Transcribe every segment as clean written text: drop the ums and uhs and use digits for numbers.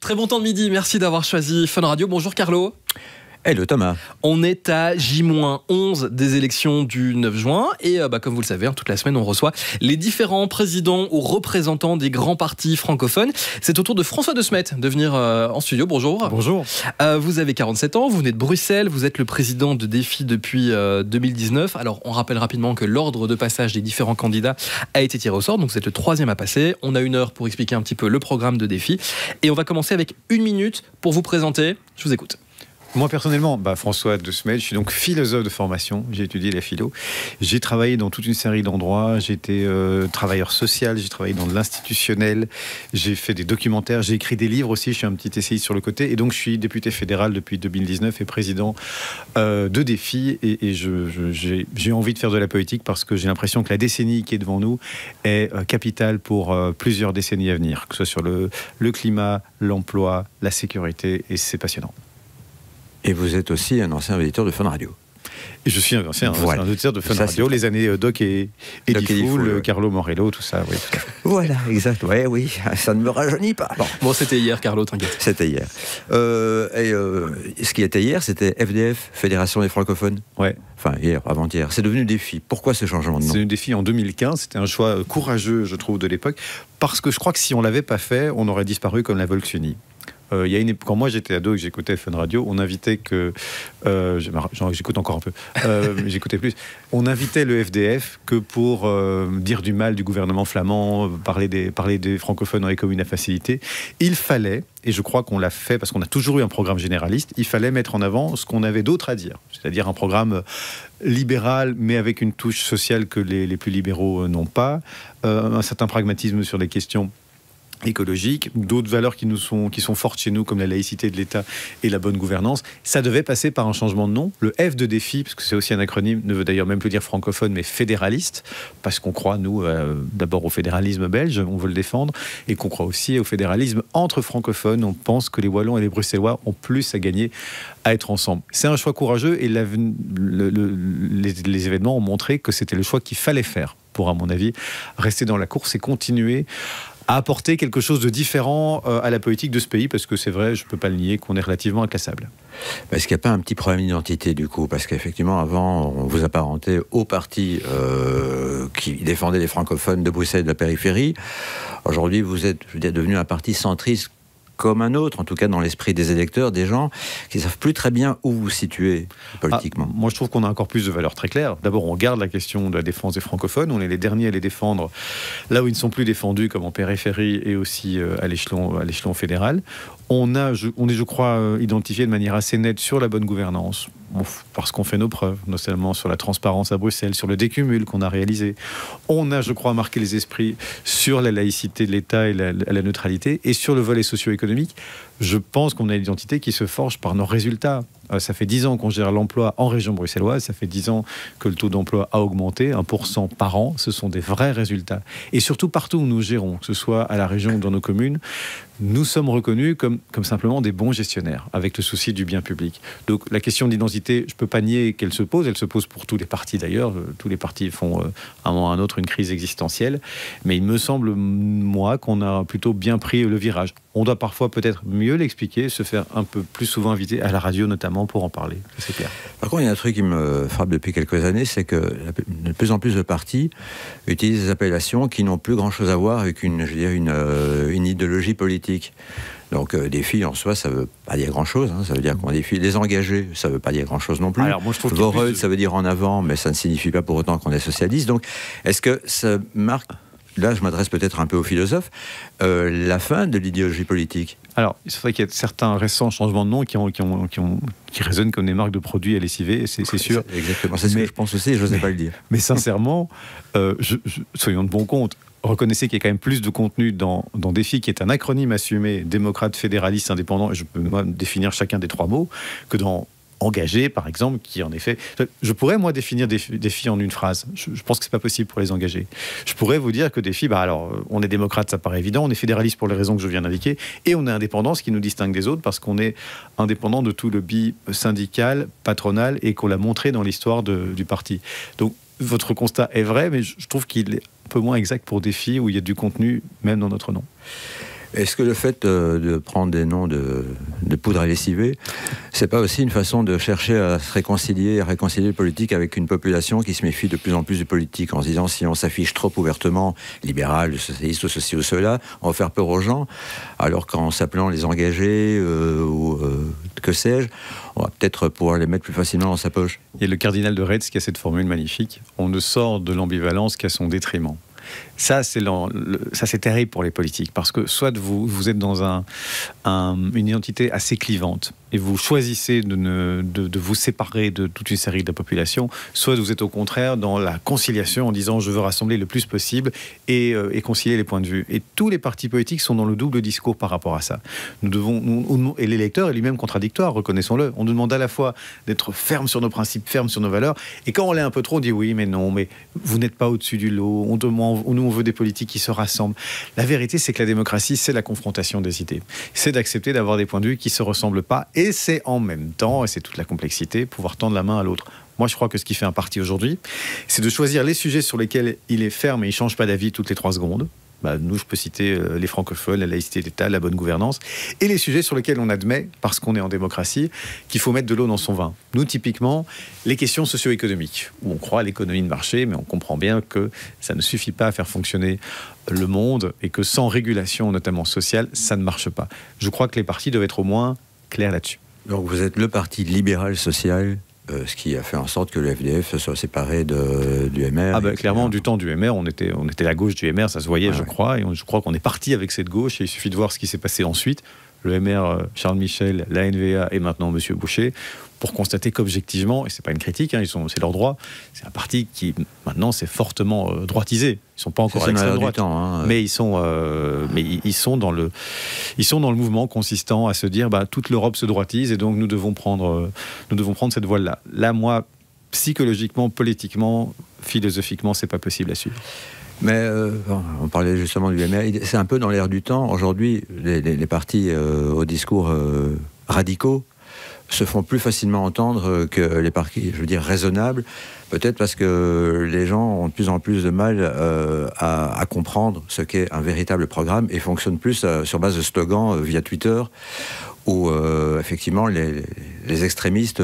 Très bon temps de midi, merci d'avoir choisi Fun Radio. Bonjour Carlo. Hello Thomas. On est à J-11 des élections du 9 juin et comme vous le savez, toute la semaine on reçoit les différents présidents ou représentants des grands partis francophones. C'est au tour de François De Smet de venir en studio. Bonjour. Bonjour. Vous avez 47 ans, vous venez de Bruxelles, vous êtes le président de Défi depuis 2019. Alors on rappelle rapidement que l'ordre de passage des différents candidats a été tiré au sort, donc vous êtes le troisième à passer. On a 1 heure pour expliquer un petit peu le programme de Défi et on va commencer avec 1 minute pour vous présenter. Je vous écoute. Moi personnellement, François De Smet, je suis donc philosophe de formation, j'ai étudié la philo, j'ai travaillé dans toute une série d'endroits, j'ai été travailleur social, j'ai travaillé dans de l'institutionnel, j'ai fait des documentaires, j'ai écrit des livres aussi, je suis un petit essayiste sur le côté, et donc je suis député fédéral depuis 2019 et président de Défi, et j'ai envie de faire de la politique parce que j'ai l'impression que la décennie qui est devant nous est capitale pour plusieurs décennies à venir, que ce soit sur le climat, l'emploi, la sécurité, et c'est passionnant. Et vous êtes aussi un ancien auditeur de Fun Radio. Et je suis un ancien auditeur de Fun Radio, les années Doc et Diffoul, Carlo Morello, tout ça. Oui, tout à fait. Voilà, exact. Oui, ça ne me rajeunit pas. Bon, c'était hier, Carlo, t'inquiète. C'était hier. Ce qui était hier, c'était FDF, Fédération des francophones. Ouais. Enfin, hier, avant-hier. C'est devenu Défi. Pourquoi ce changement de nom? C'est devenu Défi en 2015. C'était un choix courageux, je trouve, de l'époque. Parce que je crois que si on ne l'avait pas fait, on aurait disparu comme la Volkswagen. Quand moi j'étais ado et que j'écoutais Fun Radio, on invitait j'écoute encore un peu, j'écoutais plus. On invitait le FDF que pour dire du mal du gouvernement flamand, parler des francophones dans les communes à facilité. Il fallait, et je crois qu'on l'a fait parce qu'on a toujours eu un programme généraliste, il fallait mettre en avant ce qu'on avait d'autre à dire, c'est-à-dire un programme libéral mais avec une touche sociale que les plus libéraux n'ont pas, un certain pragmatisme sur les questions écologique, d'autres valeurs qui sont fortes chez nous comme la laïcité de l'État et la bonne gouvernance. Ça devait passer par un changement de nom. Le F de Défi, parce que c'est aussi un acronyme, ne veut d'ailleurs même plus dire francophone mais fédéraliste, parce qu'on croit nous d'abord au fédéralisme belge, on veut le défendre, et qu'on croit aussi au fédéralisme entre francophones. On pense que les Wallons et les Bruxellois ont plus à gagner à être ensemble. C'est un choix courageux et les événements ont montré que c'était le choix qu'il fallait faire pour, à mon avis, rester dans la course et continuer à apporter quelque chose de différent à la politique de ce pays, parce que c'est vrai, je ne peux pas le nier, qu'on est relativement inclassable. Est-ce qu'il n'y a pas un petit problème d'identité du coup? Parce qu'effectivement, avant, on vous apparentait au parti qui défendait les francophones de Bruxelles et de la périphérie. Aujourd'hui, vous êtes devenu un parti centriste comme un autre, en tout cas dans l'esprit des électeurs, des gens qui ne savent plus très bien où vous situez politiquement. Moi, je trouve qu'on a encore plus de valeurs très claires. D'abord, on garde la question de la défense des francophones. On est les derniers à les défendre là où ils ne sont plus défendus, comme en périphérie et aussi à l'échelon fédéral. On est, je crois, identifié de manière assez nette sur la bonne gouvernance, parce qu'on fait nos preuves, notamment sur la transparence à Bruxelles, sur le décumul qu'on a réalisé. On a, je crois, marqué les esprits sur la laïcité de l'État et la neutralité, et sur le volet socio-économique. Je pense qu'on a l'identité qui se forge par nos résultats. Ça fait 10 ans qu'on gère l'emploi en région bruxelloise, ça fait 10 ans que le taux d'emploi a augmenté, 1% par an, ce sont des vrais résultats. Et surtout partout où nous gérons, que ce soit à la région ou dans nos communes, nous sommes reconnus comme simplement des bons gestionnaires, avec le souci du bien public. Donc la question d'identité, je ne peux pas nier qu'elle se pose, elle se pose pour tous les partis d'ailleurs, tous les partis font à un moment ou à un autre une crise existentielle, mais il me semble, moi, qu'on a plutôt bien pris le virage. On doit parfois peut-être mieux l'expliquer, se faire un peu plus souvent inviter à la radio notamment pour en parler, c'est clair. Par contre, il y a un truc qui me frappe depuis quelques années, c'est que de plus en plus de partis utilisent des appellations qui n'ont plus grand-chose à voir avec une idéologie politique. Donc Défi en soi, ça ne veut pas dire grand-chose. Ça veut dire qu'on défie les engagés, ça ne veut pas dire grand-chose non plus. Alors, moi, je trouve Voreux, ça veut dire en avant, mais ça ne signifie pas pour autant qu'on est socialiste. Donc, est-ce que ça marque, là je m'adresse peut-être un peu aux philosophes, la fin de l'idéologie politique? Alors, c'est vrai qu'il y a certains récents changements de nom qui résonnent comme des marques de produits à lessiver, c'est sûr. Exactement, c'est ce que je pense aussi, et je n'osais pas le dire. Mais sincèrement, soyons de bon compte, reconnaissez qu'il y a quand même plus de contenu dans Défi, qui est un acronyme assumé, démocrate, fédéraliste, indépendant, et je peux moi définir chacun des 3 mots, que dans engagés, par exemple, qui en effet... Je pourrais, moi, définir Défi en une phrase. Je pense que c'est pas possible pour les engagés. Je pourrais vous dire que Défi, alors, on est démocrate, ça paraît évident, on est fédéraliste pour les raisons que je viens d'indiquer, et on est indépendant, ce qui nous distingue des autres, parce qu'on est indépendant de tout lobby syndical, patronal, et qu'on l'a montré dans l'histoire du parti. Donc, votre constat est vrai, mais je trouve qu'il est un peu moins exact pour Défi, où il y a du contenu, même dans notre nom. Est-ce que le fait de prendre des noms de poudre à lessiver, c'est pas aussi une façon de chercher à se réconcilier le politique avec une population qui se méfie de plus en plus du politique, en se disant si on s'affiche trop ouvertement libéral, socialiste ou ceci ou cela, on va faire peur aux gens, alors qu'en s'appelant les engagés que sais-je, on va peut-être pouvoir les mettre plus facilement dans sa poche. Il y a le cardinal de Retz qui a cette formule magnifique, on ne sort de l'ambivalence qu'à son détriment. Ça, c'est terrible pour les politiques, parce que soit vous êtes dans une identité assez clivante, et vous choisissez de vous séparer de toute une série de la population, soit vous êtes au contraire dans la conciliation en disant je veux rassembler le plus possible et concilier les points de vue. Et tous les partis politiques sont dans le double discours par rapport à ça. Et l'électeur est lui-même contradictoire, reconnaissons-le. On nous demande à la fois d'être ferme sur nos principes, ferme sur nos valeurs, et quand on l'est un peu trop, on dit oui, mais non, mais vous n'êtes pas au-dessus du lot, nous on veut des politiques qui se rassemblent. La vérité, c'est que la démocratie, c'est la confrontation des idées. C'est d'accepter d'avoir des points de vue qui ne se ressemblent pas, et c'est en même temps, et c'est toute la complexité, pouvoir tendre la main à l'autre. Moi, je crois que ce qui fait un parti aujourd'hui, c'est de choisir les sujets sur lesquels il est ferme et il ne change pas d'avis toutes les 3 secondes. Nous, je peux citer les francophones, la laïcité d'État, la bonne gouvernance, et les sujets sur lesquels on admet, parce qu'on est en démocratie, qu'il faut mettre de l'eau dans son vin. Nous, typiquement, les questions socio-économiques, où on croit à l'économie de marché, mais on comprend bien que ça ne suffit pas à faire fonctionner le monde, et que sans régulation, notamment sociale, ça ne marche pas. Je crois que les partis doivent être au moins clairs là-dessus. Donc vous êtes le parti libéral-social, ce qui a fait en sorte que le FDF se soit séparé du MR. Clairement, du temps du MR, on était la gauche du MR, ça se voyait, je crois, et je crois qu'on est parti avec cette gauche, et il suffit de voir ce qui s'est passé ensuite. Le MR, Charles Michel, la NVA et maintenant M. Boucher, pour constater qu'objectivement, et c'est pas une critique, c'est leur droit, c'est un parti qui maintenant s'est fortement droitisé. Ils sont pas encore à l'extrême droite, mais ils sont dans le mouvement consistant à se dire toute l'Europe se droitise et donc nous devons prendre cette voie-là. Là, moi, psychologiquement, politiquement, philosophiquement, c'est pas possible à suivre. Mais on parlait justement du MR, c'est un peu dans l'air du temps. Aujourd'hui, les partis au discours radicaux se font plus facilement entendre que les partis, je veux dire, raisonnables, peut-être parce que les gens ont de plus en plus de mal à comprendre ce qu'est un véritable programme et fonctionnent plus sur base de slogans via Twitter, où effectivement les extrémistes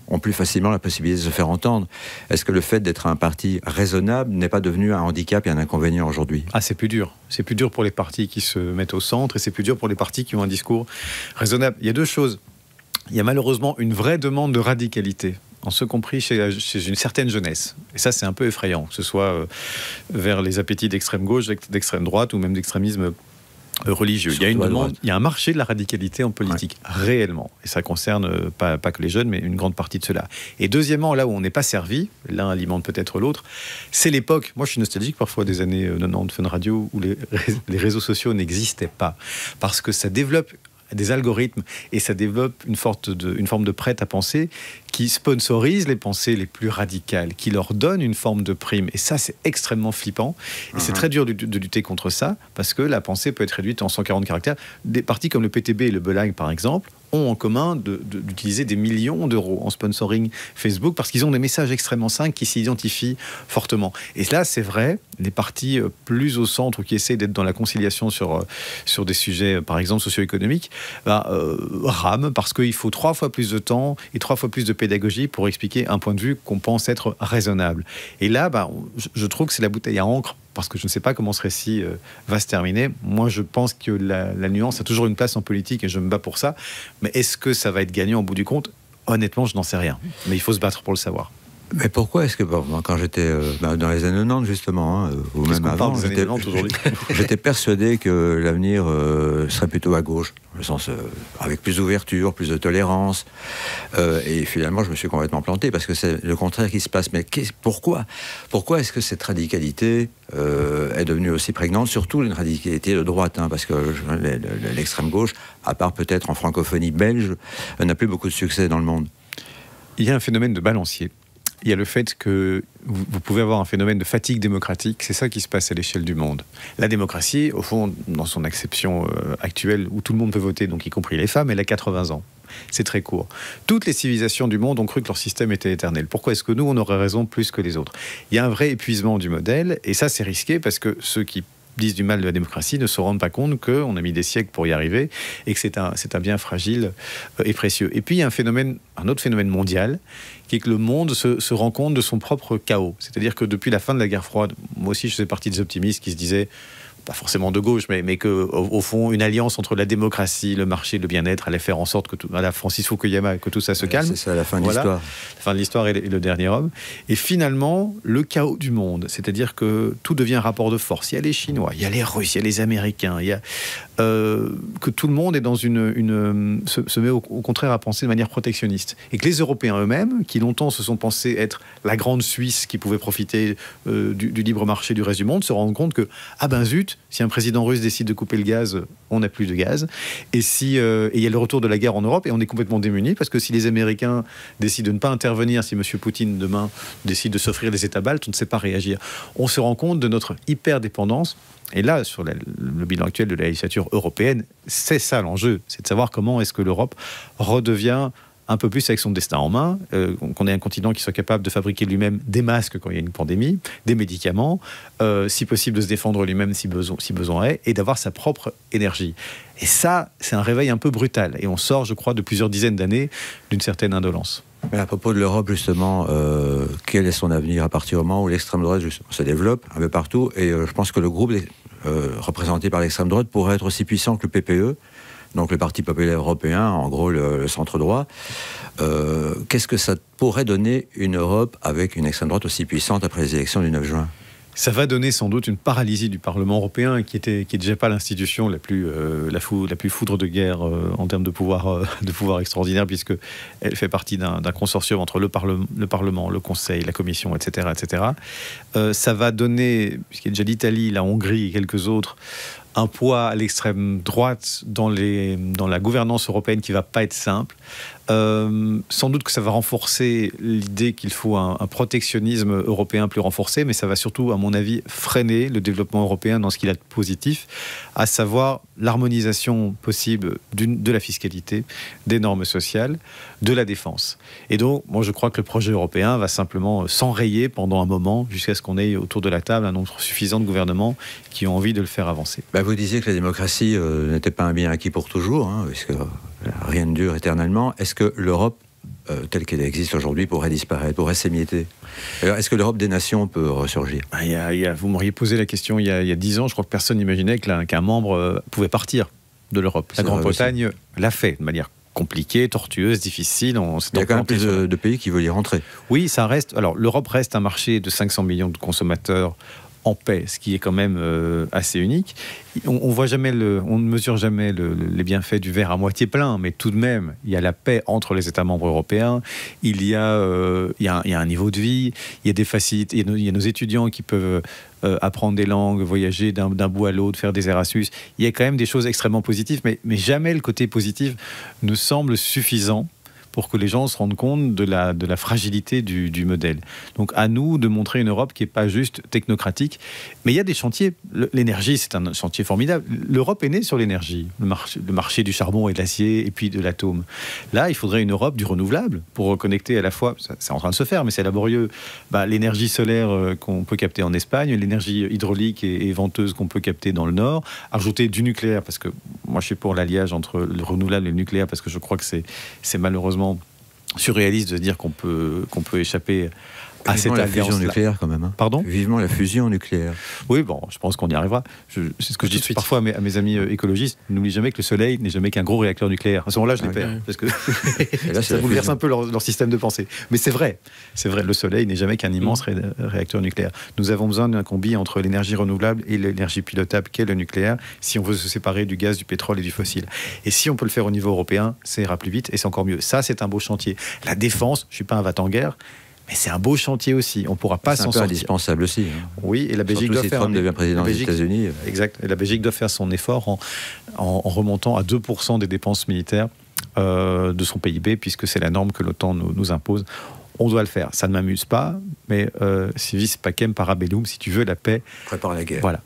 ont plus facilement la possibilité de se faire entendre. Est-ce que le fait d'être un parti raisonnable n'est pas devenu un handicap et un inconvénient aujourd'hui ? C'est plus dur. C'est plus dur pour les partis qui se mettent au centre et c'est plus dur pour les partis qui ont un discours raisonnable. Il y a 2 choses. Il y a malheureusement une vraie demande de radicalité, en ce compris chez une certaine jeunesse. Et ça, c'est un peu effrayant, que ce soit vers les appétits d'extrême gauche, d'extrême droite ou même d'extrémisme religieux. Il y a une demande, il y a un marché de la radicalité en politique, réellement. Et ça concerne pas que les jeunes, mais une grande partie de ceux-là. Et deuxièmement, là où on n'est pas servi, l'un alimente peut-être l'autre, c'est l'époque, moi je suis nostalgique parfois des années 90 Fun Radio, où les réseaux sociaux n'existaient pas. Parce que ça développe des algorithmes et ça développe une forme de prête à penser qui sponsorise les pensées les plus radicales, qui leur donne une forme de prime. Et ça, c'est extrêmement flippant. Et c'est très dur de lutter contre ça, parce que la pensée peut être réduite en 140 caractères. Des partis comme le PTB et le Belang, par exemple, ont en commun d'utiliser des millions d'euros en sponsoring Facebook, parce qu'ils ont des messages extrêmement simples qui s'identifient fortement. Et là, c'est vrai, les partis plus au centre, ou qui essaient d'être dans la conciliation sur des sujets, par exemple, socio-économiques, rament, parce qu'il faut 3 fois plus de temps et 3 fois plus de pédagogie pour expliquer un point de vue qu'on pense être raisonnable. Et là, je trouve que c'est la bouteille à encre, parce que je ne sais pas comment ce récit va se terminer. Moi, je pense que la nuance a toujours une place en politique et je me bats pour ça. Mais est-ce que ça va être gagnant au bout du compte ? Honnêtement, je n'en sais rien. Mais il faut se battre pour le savoir. Mais pourquoi est-ce que, quand j'étais dans les années 90 justement, ou même avant, j'étais persuadé que l'avenir serait plutôt à gauche, dans le sens avec plus d'ouverture, plus de tolérance, et finalement je me suis complètement planté, parce que c'est le contraire qui se passe. Mais pourquoi est-ce que cette radicalité est devenue aussi prégnante, surtout une radicalité de droite, parce que l'extrême gauche, à part peut-être en francophonie belge, n'a plus beaucoup de succès dans le monde. Il y a un phénomène de balancier. Il y a le fait que vous pouvez avoir un phénomène de fatigue démocratique, c'est ça qui se passe à l'échelle du monde. La démocratie, au fond, dans son acception actuelle, où tout le monde peut voter, donc y compris les femmes, elle a 80 ans. C'est très court. Toutes les civilisations du monde ont cru que leur système était éternel. Pourquoi est-ce que nous, on aurait raison plus que les autres ? Il y a un vrai épuisement du modèle, et ça, c'est risqué, parce que ceux qui disent du mal de la démocratie ne se rendent pas compte qu'on a mis des siècles pour y arriver et que c'est un bien fragile et précieux. Et puis il y a un autre phénomène mondial qui est que le monde se rend compte de son propre chaos. C'est-à-dire que depuis la fin de la guerre froide, moi aussi je faisais partie des optimistes qui se disaient, pas forcément de gauche, mais que au fond, une alliance entre la démocratie, le marché, le bien-être allait faire en sorte que à la Francis Fukuyama, que tout ça se calme. C'est ça, la fin de l'histoire. La fin de l'histoire et le dernier homme. Et finalement, le chaos du monde, c'est-à-dire que tout devient un rapport de force. Il y a les Chinois, il y a les Russes, il y a les Américains, il y a que tout le monde est dans se met au contraire à penser de manière protectionniste. Et que les Européens eux-mêmes, qui longtemps se sont pensés être la grande Suisse qui pouvait profiter du libre marché du reste du monde, se rendent compte que, ah ben zut, si un président russe décide de couper le gaz, on n'a plus de gaz. Et il y a le retour de la guerre en Europe, et on est complètement démunis, parce que si les Américains décident de ne pas intervenir, si M. Poutine demain décide de s'offrir les États baltes, on ne sait pas réagir. On se rend compte de notre hyper-dépendance. Et là, sur le bilan actuel de la législature européenne, c'est ça l'enjeu. C'est de savoir comment est-ce que l'Europe redevient un peu plus avec son destin en main, qu'on ait un continent qui soit capable de fabriquer lui-même des masques quand il y a une pandémie, des médicaments, si possible de se défendre lui-même si besoin est, et d'avoir sa propre énergie. Et ça, c'est un réveil un peu brutal. Et on sort, je crois, de plusieurs dizaines d'années d'une certaine indolence. Mais à propos de l'Europe, justement, quel est son avenir à partir du moment où l'extrême droite se développe un peu partout? Et je pense que le groupe représenté par l'extrême droite pourrait être aussi puissant que le PPE, donc le Parti populaire européen, en gros le centre-droit. Qu'est-ce que ça pourrait donner une Europe avec une extrême droite aussi puissante après les élections du 9 juin? Ça va donner sans doute une paralysie du Parlement européen, qui est déjà pas l'institution la plus foudre de guerre en termes de pouvoir extraordinaire, puisque elle fait partie d'un consortium entre le Parlement, le Conseil, la Commission, etc., etc. Ça va donner, puisqu'il y a déjà l'Italie, la Hongrie et quelques autres, un poids à l'extrême droite dans la gouvernance européenne qui va pas être simple. Sans doute que ça va renforcer l'idée qu'il faut un protectionnisme européen plus renforcé, mais ça va surtout, à mon avis, freiner le développement européen dans ce qu'il a de positif, à savoir l'harmonisation possible de la fiscalité, des normes sociales, de la défense. Et donc, moi, je crois que le projet européen va simplement s'enrayer pendant un moment, jusqu'à ce qu'on ait autour de la table un nombre suffisant de gouvernements qui ont envie de le faire avancer. Vous disiez que la démocratie n'était pas un bien acquis pour toujours, puisque rien ne dure éternellement. Est-ce que l'Europe, telle qu'elle existe aujourd'hui, pourrait disparaître, pourrait s'émietter? Est-ce que l'Europe des nations peut ressurgir? Vous m'auriez posé la question il y a 10 ans, je crois que personne n'imaginait qu'un membre pouvait partir de l'Europe. La Grande-Bretagne l'a fait de manière compliquée, tortueuse, difficile. Il y a quand même plus de pays qui veulent y rentrer. Oui, ça reste. Alors, l'Europe reste un marché de 500 millions de consommateurs en paix, ce qui est quand même assez unique. On ne mesure jamais les bienfaits du verre à moitié plein, mais tout de même, il y a la paix entre les États membres européens, il y a un niveau de vie, il y a des facilités, il y a nos étudiants qui peuvent apprendre des langues, voyager d'un bout à l'autre, faire des Erasmus. Il y a quand même des choses extrêmement positives, mais jamais le côté positif ne semble suffisant pour que les gens se rendent compte de la fragilité du modèle. Donc à nous de montrer une Europe qui n'est pas juste technocratique, mais il y a des chantiers. L'énergie, c'est un chantier formidable. L'Europe est née sur l'énergie, le marché du charbon et de l'acier, et puis de l'atome. Là, il faudrait une Europe du renouvelable pour reconnecter à la fois, c'est en train de se faire, mais c'est laborieux, l'énergie solaire qu'on peut capter en Espagne, l'énergie hydraulique et venteuse qu'on peut capter dans le Nord, ajouter du nucléaire, parce que moi je suis pour l'alliage entre le renouvelable et le nucléaire, parce que je crois que c'est malheureusement surréaliste de dire qu'on peut échapper à cette alliance. La fusion nucléaire quand même. Pardon ? Vivement la fusion nucléaire. Oui, bon, je pense qu'on y arrivera. C'est ce que je dis parfois à mes amis écologistes. N'oublie jamais que le Soleil n'est jamais qu'un gros réacteur nucléaire. À ce moment-là, je les perds. Parce que là, ça bouleverse un peu leur système de pensée. Mais c'est vrai. C'est vrai, le Soleil n'est jamais qu'un immense réacteur nucléaire. Nous avons besoin d'un combi entre l'énergie renouvelable et l'énergie pilotable qu'est le nucléaire, si on veut se séparer du gaz, du pétrole et du fossile. Et si on peut le faire au niveau européen, ça ira plus vite et c'est encore mieux. Ça, c'est un beau chantier. La défense, je ne suis pas un va-t-en-guerre, mais c'est un beau chantier aussi. On ne pourra pas s'en sortir. C'est indispensable aussi. Oui, et la Belgique doit faire. Trump devient président des États-Unis. Exact. Et la Belgique doit faire son effort en remontant à 2% des dépenses militaires de son PIB, puisque c'est la norme que l'OTAN nous impose. On doit le faire. Ça ne m'amuse pas, mais civis pacem parabellum, si tu veux la paix. Prépare la guerre. Voilà.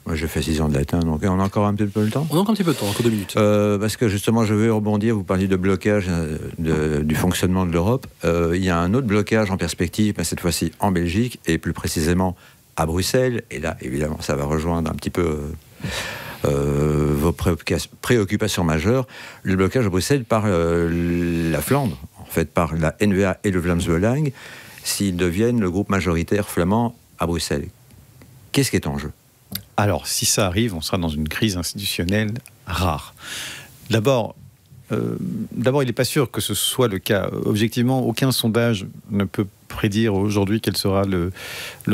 Moi, j'ai fait 6 ans de latin, donc on a encore un petit peu le temps. On a encore un petit peu de temps, encore 2 minutes. Parce que justement, je veux rebondir, vous parliez de blocage du fonctionnement de l'Europe. Il y a un autre blocage en perspective, mais cette fois-ci en Belgique, et plus précisément à Bruxelles, et là, évidemment, ça va rejoindre un petit peu vos préoccupations majeures, le blocage à Bruxelles par la Flandre, en fait par la N-VA et le Vlaams Belang, s'ils deviennent le groupe majoritaire flamand à Bruxelles. Qu'est-ce qui est en jeu ? Alors, si ça arrive, on sera dans une crise institutionnelle rare. D'abord, il n'est pas sûr que ce soit le cas. Objectivement, aucun sondage ne peut prédire aujourd'hui quel sera le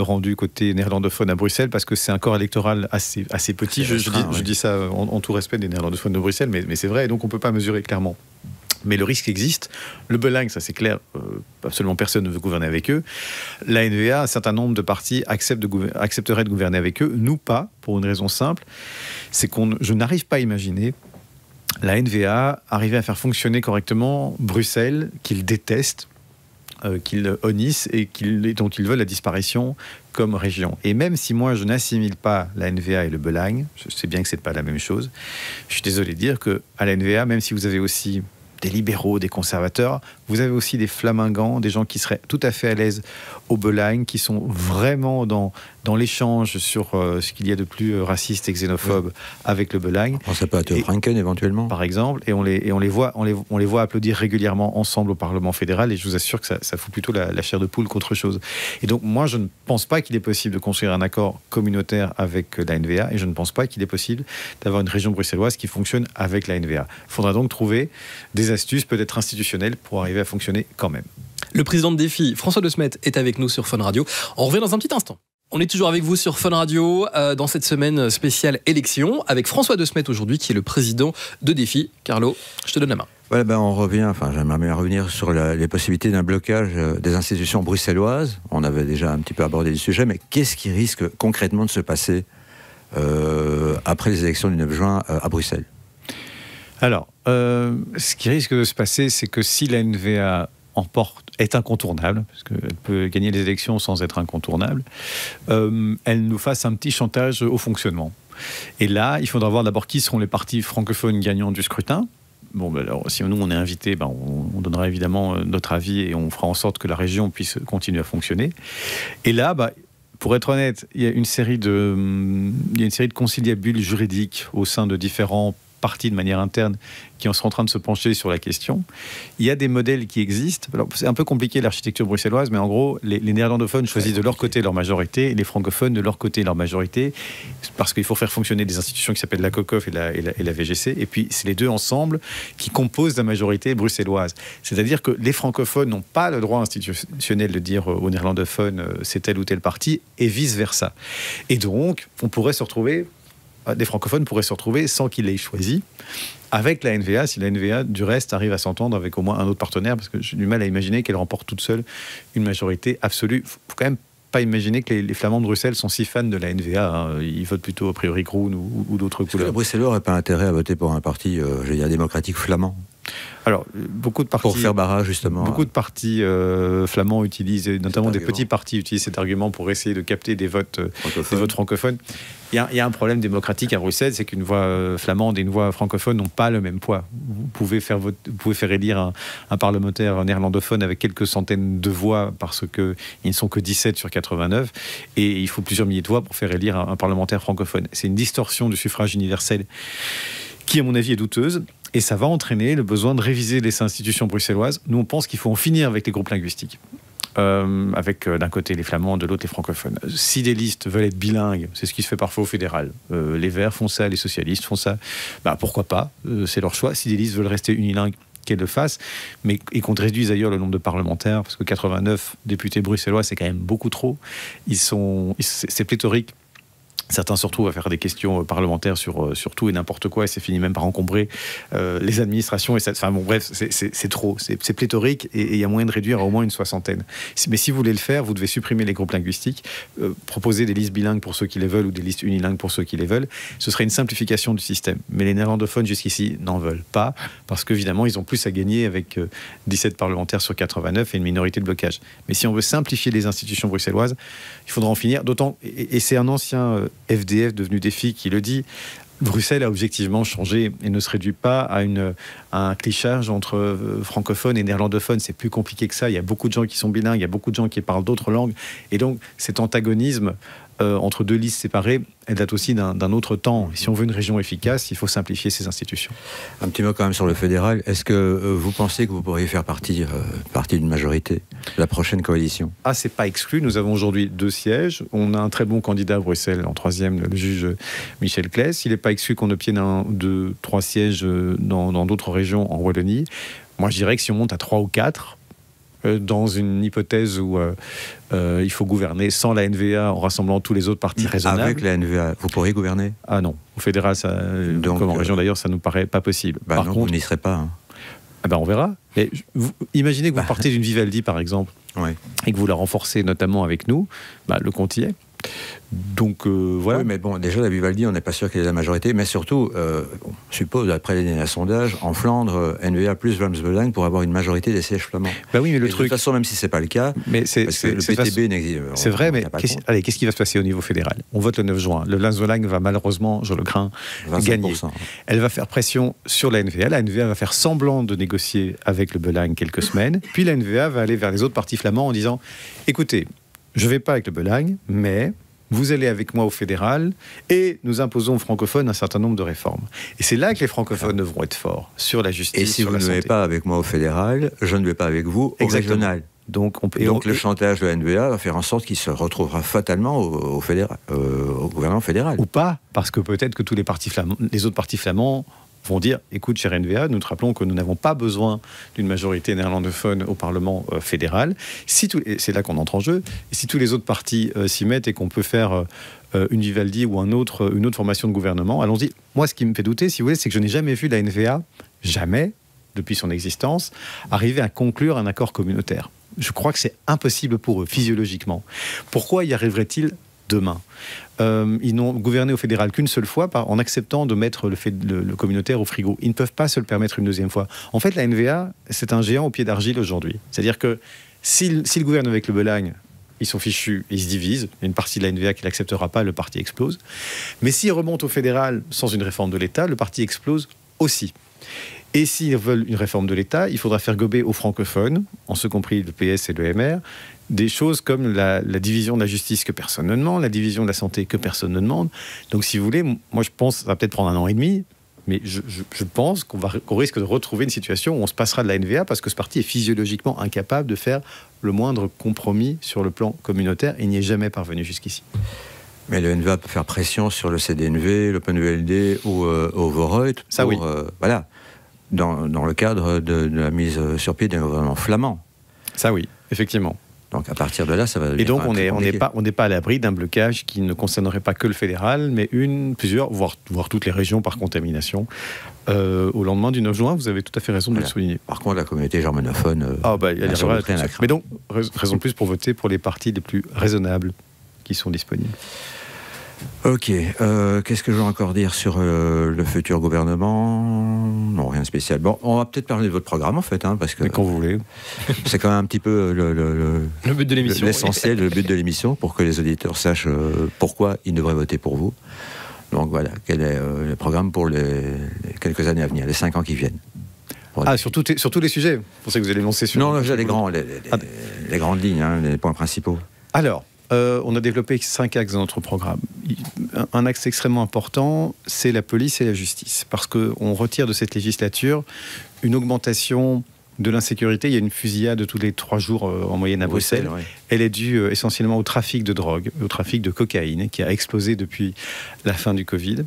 rendu côté néerlandophone à Bruxelles, parce que c'est un corps électoral assez petit. Je dis ça en tout respect des néerlandophones de Bruxelles, mais c'est vrai, et donc on ne peut pas mesurer clairement. Mais le risque existe. Le Belang, ça c'est clair, absolument personne ne veut gouverner avec eux. La N-VA, un certain nombre de partis accepteraient de gouverner avec eux. Nous pas, pour une raison simple, c'est je n'arrive pas à imaginer la N-VA arriver à faire fonctionner correctement Bruxelles, qu'ils détestent, qu'ils honnissent et dont ils veulent la disparition comme région. Et même si moi je n'assimile pas la N-VA et le Belang, je sais bien que c'est pas la même chose, je suis désolé de dire que à la N-VA, même si vous avez aussi des libéraux, des conservateurs, vous avez aussi des flamingants, des gens qui seraient tout à fait à l'aise au Belang, qui sont vraiment dans l'échange sur ce qu'il y a de plus raciste et xénophobe avec le Belang. Ça peut être Franken éventuellement. Par exemple, et on les voit applaudir régulièrement ensemble au Parlement fédéral, et je vous assure que ça fout plutôt la chair de poule qu'autre chose. Et donc moi je ne pense pas qu'il est possible de construire un accord communautaire avec la N-VA, et je ne pense pas qu'il est possible d'avoir une région bruxelloise qui fonctionne avec la N-VA. Il faudra donc trouver des astuces peut-être institutionnelles pour arriver à fonctionner quand même. Le président de Défi, François De Smet, est avec nous sur Fun Radio. On revient dans un petit instant. On est toujours avec vous sur Fun Radio dans cette semaine spéciale élection avec François De Smet aujourd'hui qui est le président de Défi. Carlo, je te donne la main. Ouais, on revient, j'aimerais bien revenir sur les possibilités d'un blocage des institutions bruxelloises. On avait déjà un petit peu abordé le sujet, mais qu'est-ce qui risque concrètement de se passer après les élections du 9 juin à Bruxelles ? Alors, ce qui risque de se passer, c'est que si la N-VA est incontournable, parce qu'elle peut gagner les élections sans être incontournable, elle nous fasse un petit chantage au fonctionnement. Et là, il faudra voir d'abord qui seront les partis francophones gagnants du scrutin. Bon, alors, si nous on est invités, on donnera évidemment notre avis et on fera en sorte que la région puisse continuer à fonctionner. Et là, pour être honnête, il y a une série de conciliabules juridiques au sein de différents partis de manière interne qui sont en train de se pencher sur la question. Il y a des modèles qui existent. Alors, c'est un peu compliqué l'architecture bruxelloise, mais en gros, les néerlandophones choisissent de leur côté leur majorité et les francophones de leur côté leur majorité, parce qu'il faut faire fonctionner des institutions qui s'appellent la COCOF et la VGC, et puis c'est les deux ensemble qui composent la majorité bruxelloise. C'est-à-dire que les francophones n'ont pas le droit institutionnel de dire aux néerlandophones c'est tel ou tel parti, et vice-versa. Et donc, on pourrait se retrouver des francophones pourraient se retrouver sans qu'ils l'aient choisi avec la N-VA, si la N-VA du reste arrive à s'entendre avec au moins un autre partenaire, parce que j'ai du mal à imaginer qu'elle remporte toute seule une majorité absolue. Faut quand même pas imaginer que les Flamands de Bruxelles sont si fans de la N-VA. Ils votent plutôt a priori Groen ou d'autres couleurs. Les Bruxellois n'auraient pas intérêt à voter pour un parti, démocratique flamand. Alors, beaucoup de partis... Pour faire barrage, justement. Beaucoup de partis flamands utilisent, notamment des petits partis utilisent cet argument pour essayer de capter des votes francophones. Il y a un problème démocratique à Bruxelles, c'est qu'une voix flamande et une voix francophone n'ont pas le même poids. Vous pouvez faire élire un parlementaire néerlandophone avec quelques centaines de voix, parce qu'ils ne sont que 17 sur 89, et il faut plusieurs milliers de voix pour faire élire un parlementaire francophone. C'est une distorsion du suffrage universel qui, à mon avis, est douteuse. Et ça va entraîner le besoin de réviser les institutions bruxelloises. Nous, on pense qu'il faut en finir avec les groupes linguistiques. Avec d'un côté les flamands, de l'autre les francophones. Si des listes veulent être bilingues, c'est ce qui se fait parfois au fédéral. Les Verts font ça, les socialistes font ça. Pourquoi pas, c'est leur choix. Si des listes veulent rester unilingues, qu'elles le fassent, mais et qu'on réduise d'ailleurs le nombre de parlementaires, parce que 89 députés bruxellois, c'est quand même beaucoup trop. C'est pléthorique. Certains se retrouvent à faire des questions parlementaires sur tout et n'importe quoi, et c'est fini même par encombrer les administrations. Et c'est trop, c'est pléthorique, et il y a moyen de réduire à au moins une soixantaine. Mais si vous voulez le faire, vous devez supprimer les groupes linguistiques, proposer des listes bilingues pour ceux qui les veulent, ou des listes unilingues pour ceux qui les veulent. Ce serait une simplification du système. Mais les néerlandophones jusqu'ici n'en veulent pas, parce qu'évidemment, ils ont plus à gagner avec 17 parlementaires sur 89 et une minorité de blocage. Mais si on veut simplifier les institutions bruxelloises, il faudra en finir. D'autant, et c'est un ancien FDF devenu Défi qui le dit, Bruxelles a objectivement changé et ne se réduit pas à un clichage entre francophones et néerlandophones. C'est plus compliqué que ça. Il y a beaucoup de gens qui sont bilingues, il y a beaucoup de gens qui parlent d'autres langues. Et donc, cet antagonisme entre deux listes séparées, elle date aussi d'un autre temps. Et si on veut une région efficace, il faut simplifier ces institutions. Un petit mot quand même sur le fédéral. Est-ce que vous pensez que vous pourriez faire partie d'une majorité de la prochaine coalition? Ah, c'est pas exclu. Nous avons aujourd'hui 2 sièges. On a un très bon candidat à Bruxelles, en 3e, le juge Michel Claes. Il n'est pas exclu qu'on obtienne 1, 2, 3 sièges dans d'autres régions en Wallonie. Moi, je dirais que si on monte à 3 ou 4, dans une hypothèse où il faut gouverner sans la NVA en rassemblant tous les autres partis raisonnables. Avec la NVA, vous pourriez gouverner? Ah non, au fédéral, donc, comme en région d'ailleurs, ça nous paraît pas possible. Par contre, vous n'y serez pas. Hein. Ah ben on verra. Mais imaginez que vous partez d'une Vivaldi, par exemple, et que vous la renforcez notamment avec nous, le compte y est. Donc voilà. Oui, mais bon, déjà la Vivaldi, on n'est pas sûr qu'elle ait la majorité, mais surtout, on suppose, après les derniers sondages, en Flandre, NVA plus Vlaams-Belang pour avoir une majorité des sièges flamands. Bah oui, mais de toute façon, même si c'est pas le cas, mais parce que le PTB n'existe. C'est vrai, mais qu'est-ce qui va se passer au niveau fédéral? On vote le 9 juin. Le Vlaams-Belang va malheureusement, je le crains, gagner. Elle va faire pression sur la NVA. La NVA va faire semblant de négocier avec le Belang quelques semaines, puis la NVA va aller vers les autres partis flamands en disant écoutez, je ne vais pas avec le Belang, mais vous allez avec moi au fédéral et nous imposons aux francophones un certain nombre de réformes. Et c'est là que les francophones devront être forts, sur la justice, et si vous ne venez pas avec moi au fédéral, je ne vais pas avec vous au régional. Donc le chantage de la NVA va faire en sorte qu'il se retrouvera fatalement au gouvernement fédéral. Ou pas, parce que peut-être que tous les autres partis flamands vont dire, écoute, cher NVA, nous te rappelons que nous n'avons pas besoin d'une majorité néerlandophone au Parlement fédéral. C'est là qu'on entre en jeu. Et si tous les autres partis s'y mettent et qu'on peut faire une Vivaldi ou une autre formation de gouvernement, allons-y. Moi, ce qui me fait douter, si vous voulez, c'est que je n'ai jamais vu la NVA, jamais, depuis son existence, arriver à conclure un accord communautaire. Je crois que c'est impossible pour eux, physiologiquement. Pourquoi y arriverait-il demain? Ils n'ont gouverné au fédéral qu'une seule fois en acceptant de mettre le communautaire au frigo. Ils ne peuvent pas se le permettre une deuxième fois. En fait, la NVA, c'est un géant au pied d'argile aujourd'hui. C'est-à-dire que s'ils gouvernent avec le Belang, ils sont fichus, ils se divisent. Il y a une partie de la NVA qui ne l'acceptera pas, le parti explose. Mais s'ils remontent au fédéral sans une réforme de l'État, le parti explose aussi. Et s'ils veulent une réforme de l'État, il faudra faire gober aux francophones, en ce compris le PS et le MR, des choses comme la division de la justice que personne ne demande, la division de la santé que personne ne demande. Donc si vous voulez, moi je pense que ça va peut-être prendre 1 an et demi, mais je pense qu'on risque de retrouver une situation où on se passera de la NVA parce que ce parti est physiologiquement incapable de faire le moindre compromis sur le plan communautaire et n'y est jamais parvenu jusqu'ici. Mais le NVA peut faire pression sur le CDNV, l'OpenVLD ou au Vorreut pour, voilà, dans le cadre de la mise sur pied d'un gouvernement flamand. Ça oui, effectivement. Donc à partir de là, ça va devenir. Et donc on n'est pas à l'abri d'un blocage qui ne concernerait pas que le fédéral, mais plusieurs, voire toutes les régions par contamination. Au lendemain du 9 juin, vous avez tout à fait raison de le souligner. Par contre, la communauté germanophone. Il y a rien à craindre. Mais donc raison de plus pour voter pour les partis les plus raisonnables qui sont disponibles. Ok, qu'est-ce que je veux encore dire sur le futur gouvernement? Non, rien de spécial. Bon, on va peut-être parler de votre programme en fait, parce que... Mais quand vous voulez. C'est quand même un petit peu le but de l'émission. L'essentiel, le but de l'émission, pour que les auditeurs sachent pourquoi ils devraient voter pour vous. Donc voilà, quel est le programme pour les quelques années à venir, les 5 ans qui viennent. Sur tous les sujets? Vous pensez que vous allez lancer sur... Non, j'ai les grandes lignes, les points principaux. Alors, on a développé 5 axes dans notre programme. Un axe extrêmement important, c'est la police et la justice. Parce qu'on retire de cette législature une augmentation de l'insécurité. Il y a une fusillade tous les 3 jours en moyenne à Bruxelles. Ouais. Elle est due essentiellement au trafic de drogue, au trafic de cocaïne, qui a explosé depuis la fin du Covid.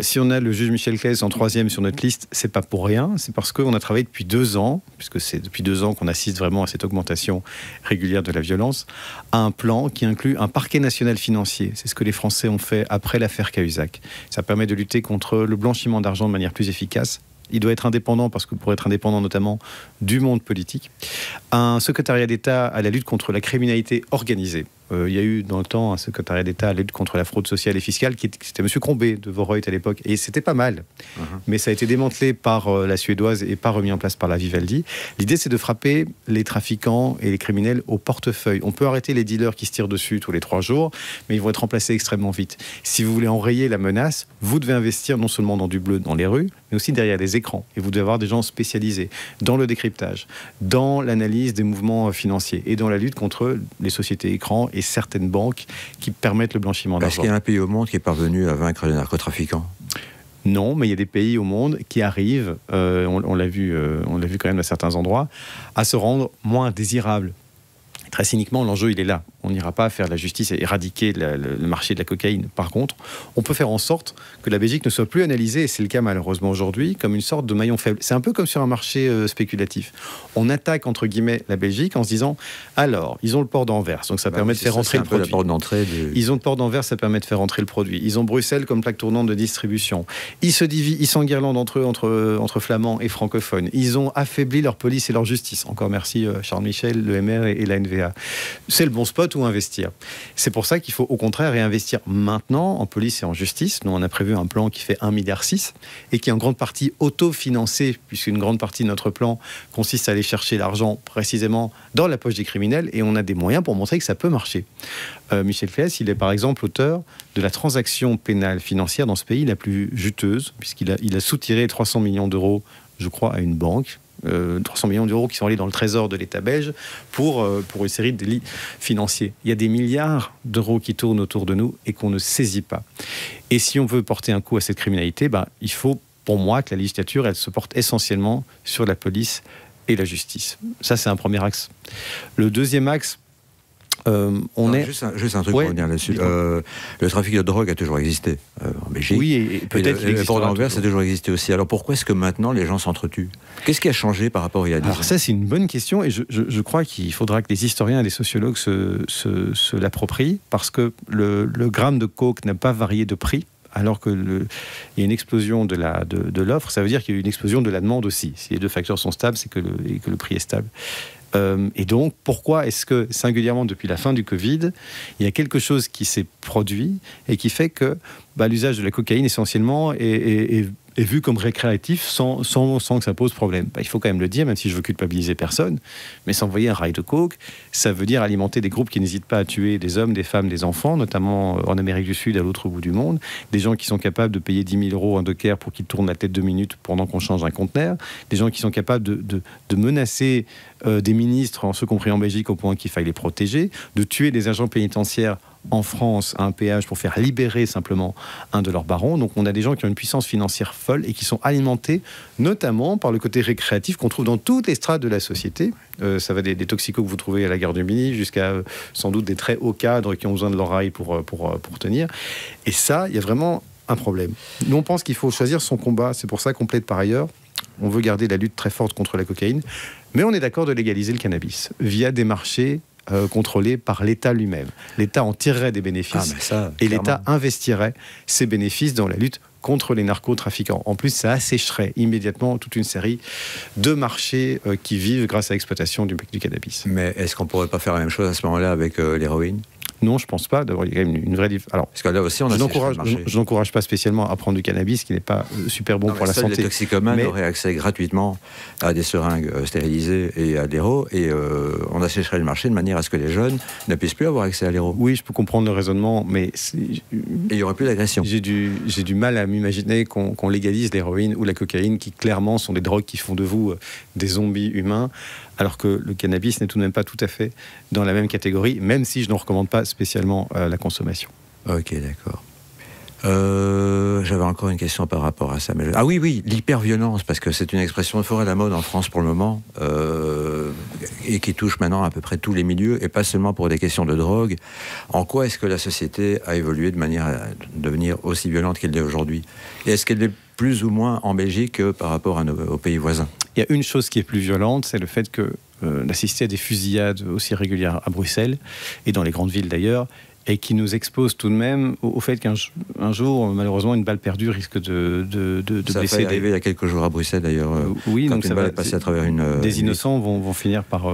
Si on a le juge Michel Claes en 3e sur notre liste, c'est pas pour rien. C'est parce qu'on a travaillé depuis 2 ans, puisque c'est depuis 2 ans qu'on assiste vraiment à cette augmentation régulière de la violence, à un plan qui inclut un parquet national financier. C'est ce que les Français ont fait après l'affaire Cahuzac. Ça permet de lutter contre le blanchiment d'argent de manière plus efficace. Il doit être indépendant, parce que pour être indépendant notamment du monde politique. Un secrétariat d'État à la lutte contre la criminalité organisée. Il y a eu dans le temps un secrétariat d'État à la lutte contre la fraude sociale et fiscale, c'était M. Crombé de Vorreut à l'époque, et c'était pas mal. Mais ça a été démantelé par la Suédoise et pas remis en place par la Vivaldi. L'idée, c'est de frapper les trafiquants et les criminels au portefeuille. On peut arrêter les dealers qui se tirent dessus tous les 3 jours, mais ils vont être remplacés extrêmement vite. Si vous voulez enrayer la menace, vous devez investir non seulement dans du bleu dans les rues, mais aussi derrière les écrans. Et vous devez avoir des gens spécialisés dans le décryptage, dans l'analyse des mouvements financiers et dans la lutte contre les sociétés écrans et certaines banques qui permettent le blanchiment d'argent. Est-ce qu'il y a un pays au monde qui est parvenu à vaincre les narcotrafiquants ? Non, mais il y a des pays au monde qui arrivent, on l'a vu quand même à certains endroits, à se rendre moins désirables. Très cyniquement, l'enjeu, il est là. On n'ira pas faire de la justice et éradiquer le marché de la cocaïne. Par contre, on peut faire en sorte que la Belgique ne soit plus analysée, et c'est le cas malheureusement aujourd'hui, comme une sorte de maillon faible. C'est un peu comme sur un marché spéculatif. On attaque, entre guillemets, la Belgique en se disant, alors, ils ont le port d'Anvers, donc ça permet de faire rentrer le produit. Ils ont le port d'Anvers, ça permet de faire rentrer le produit. Ils ont Bruxelles comme plaque tournante de distribution. Ils s'enguirlandent entre eux, entre flamands et francophones. Ils ont affaibli leur police et leur justice. Encore merci Charles Michel, le MR et la NVA. C'est le bon spot où investir. C'est pour ça qu'il faut au contraire réinvestir maintenant en police et en justice. Nous, on a prévu un plan qui fait 1,6 milliard et qui est en grande partie autofinancé, puisqu'une grande partie de notre plan consiste à aller chercher l'argent précisément dans la poche des criminels, et on a des moyens pour montrer que ça peut marcher. Michel Claes, il est par exemple auteur de la transaction pénale financière dans ce pays la plus juteuse, puisqu'il a soutiré 300 millions d'euros, je crois, à une banque. 300 millions d'euros qui sont allés dans le trésor de l'État belge pour une série de délits financiers. Il y a des milliards d'euros qui tournent autour de nous et qu'on ne saisit pas. Et si on veut porter un coup à cette criminalité, il faut, pour moi, que la législature, elle se porte essentiellement sur la police et la justice. Ça, c'est un premier axe. Le deuxième axe, Juste un truc pour revenir là-dessus. Le trafic de drogue a toujours existé en Belgique. Oui, et peut-être le port d'Anvers a toujours existé aussi. Alors pourquoi est-ce que maintenant les gens s'entretuent ? Qu'est-ce qui a changé par rapport à il y a 10 ans ? Alors ça, c'est une bonne question, et je crois qu'il faudra que les historiens et les sociologues se l'approprient, parce que le gramme de coke n'a pas varié de prix. Alors qu'il y a une explosion de l'offre, ça veut dire qu'il y a une explosion de la demande aussi. Si les deux facteurs sont stables, c'est que le prix est stable. Et donc, pourquoi est-ce que, singulièrement depuis la fin du Covid, il y a quelque chose qui s'est produit et qui fait que l'usage de la cocaïne, essentiellement, est vu comme récréatif sans que ça pose problème. Il faut quand même le dire, même si je veux culpabiliser personne, mais s'envoyer un rail de coke, ça veut dire alimenter des groupes qui n'hésitent pas à tuer des hommes, des femmes, des enfants, notamment en Amérique du Sud, à l'autre bout du monde, des gens qui sont capables de payer 10 000 euros un docker pour qu'ils tournent la tête 2 minutes pendant qu'on change un conteneur, des gens qui sont capables de menacer des ministres, en ce compris en Belgique, au point qu'il faille les protéger, de tuer des agents pénitentiaires en France à un péage pour faire libérer simplement un de leurs barons. Donc on a des gens qui ont une puissance financière folle et qui sont alimentés notamment par le côté récréatif qu'on trouve dans toutes les strates de la société. Ça va des toxicos que vous trouvez à la gare du Midi jusqu'à sans doute des très hauts cadres qui ont besoin de leur rail pour tenir. Et ça, il y a vraiment un problème. Nous, on pense qu'il faut choisir son combat. C'est pour ça qu'on plaide par ailleurs. On veut garder la lutte très forte contre la cocaïne, mais on est d'accord de légaliser le cannabis via des marchés contrôlé par l'État lui-même. L'État en tirerait des bénéfices et l'État investirait ces bénéfices dans la lutte contre les narcotrafiquants. En plus, ça assécherait immédiatement toute une série de marchés qui vivent grâce à l'exploitation du cannabis. Mais est-ce qu'on ne pourrait pas faire la même chose à ce moment-là avec l'héroïne ? Non, je pense pas. D'abord, il y a quand même une vraie différence. Alors, parce que là aussi, je n'encourage pas spécialement à prendre du cannabis, qui n'est pas super bon pour la santé. Les toxicomanes auraient accès gratuitement à des seringues stérilisées et à l'héro, et on assécherait le marché de manière à ce que les jeunes ne puissent plus avoir accès à l'héro. Oui, je peux comprendre le raisonnement, mais et il n'y aurait plus d'agression. J'ai du mal à m'imaginer qu'on légalise l'héroïne ou la cocaïne, qui clairement sont des drogues qui font de vous des zombies humains, alors que le cannabis n'est tout de même pas tout à fait dans la même catégorie, même si je ne recommande pas spécialement la consommation. Ok, d'accord. J'avais encore une question par rapport à ça. Mais ah oui, l'hyperviolence, parce que c'est une expression fort à la mode en France pour le moment, et qui touche maintenant à peu près tous les milieux, et pas seulement pour des questions de drogue. En quoi est-ce que la société a évolué de manière à devenir aussi violente qu'elle l'est aujourd'hui ? Et est-ce qu'elle est plus ou moins en Belgique que par rapport aux pays voisins ? Il y a une chose qui est plus violente, c'est le fait que d'assister à des fusillades aussi régulières à Bruxelles, et dans les grandes villes d'ailleurs, et qui nous expose tout de même au fait qu'un jour, malheureusement, une balle perdue risque de blesser. Ça a arrivé il y a quelques jours à Bruxelles d'ailleurs. Oui, quand donc une balle est passée à travers des innocents vont finir par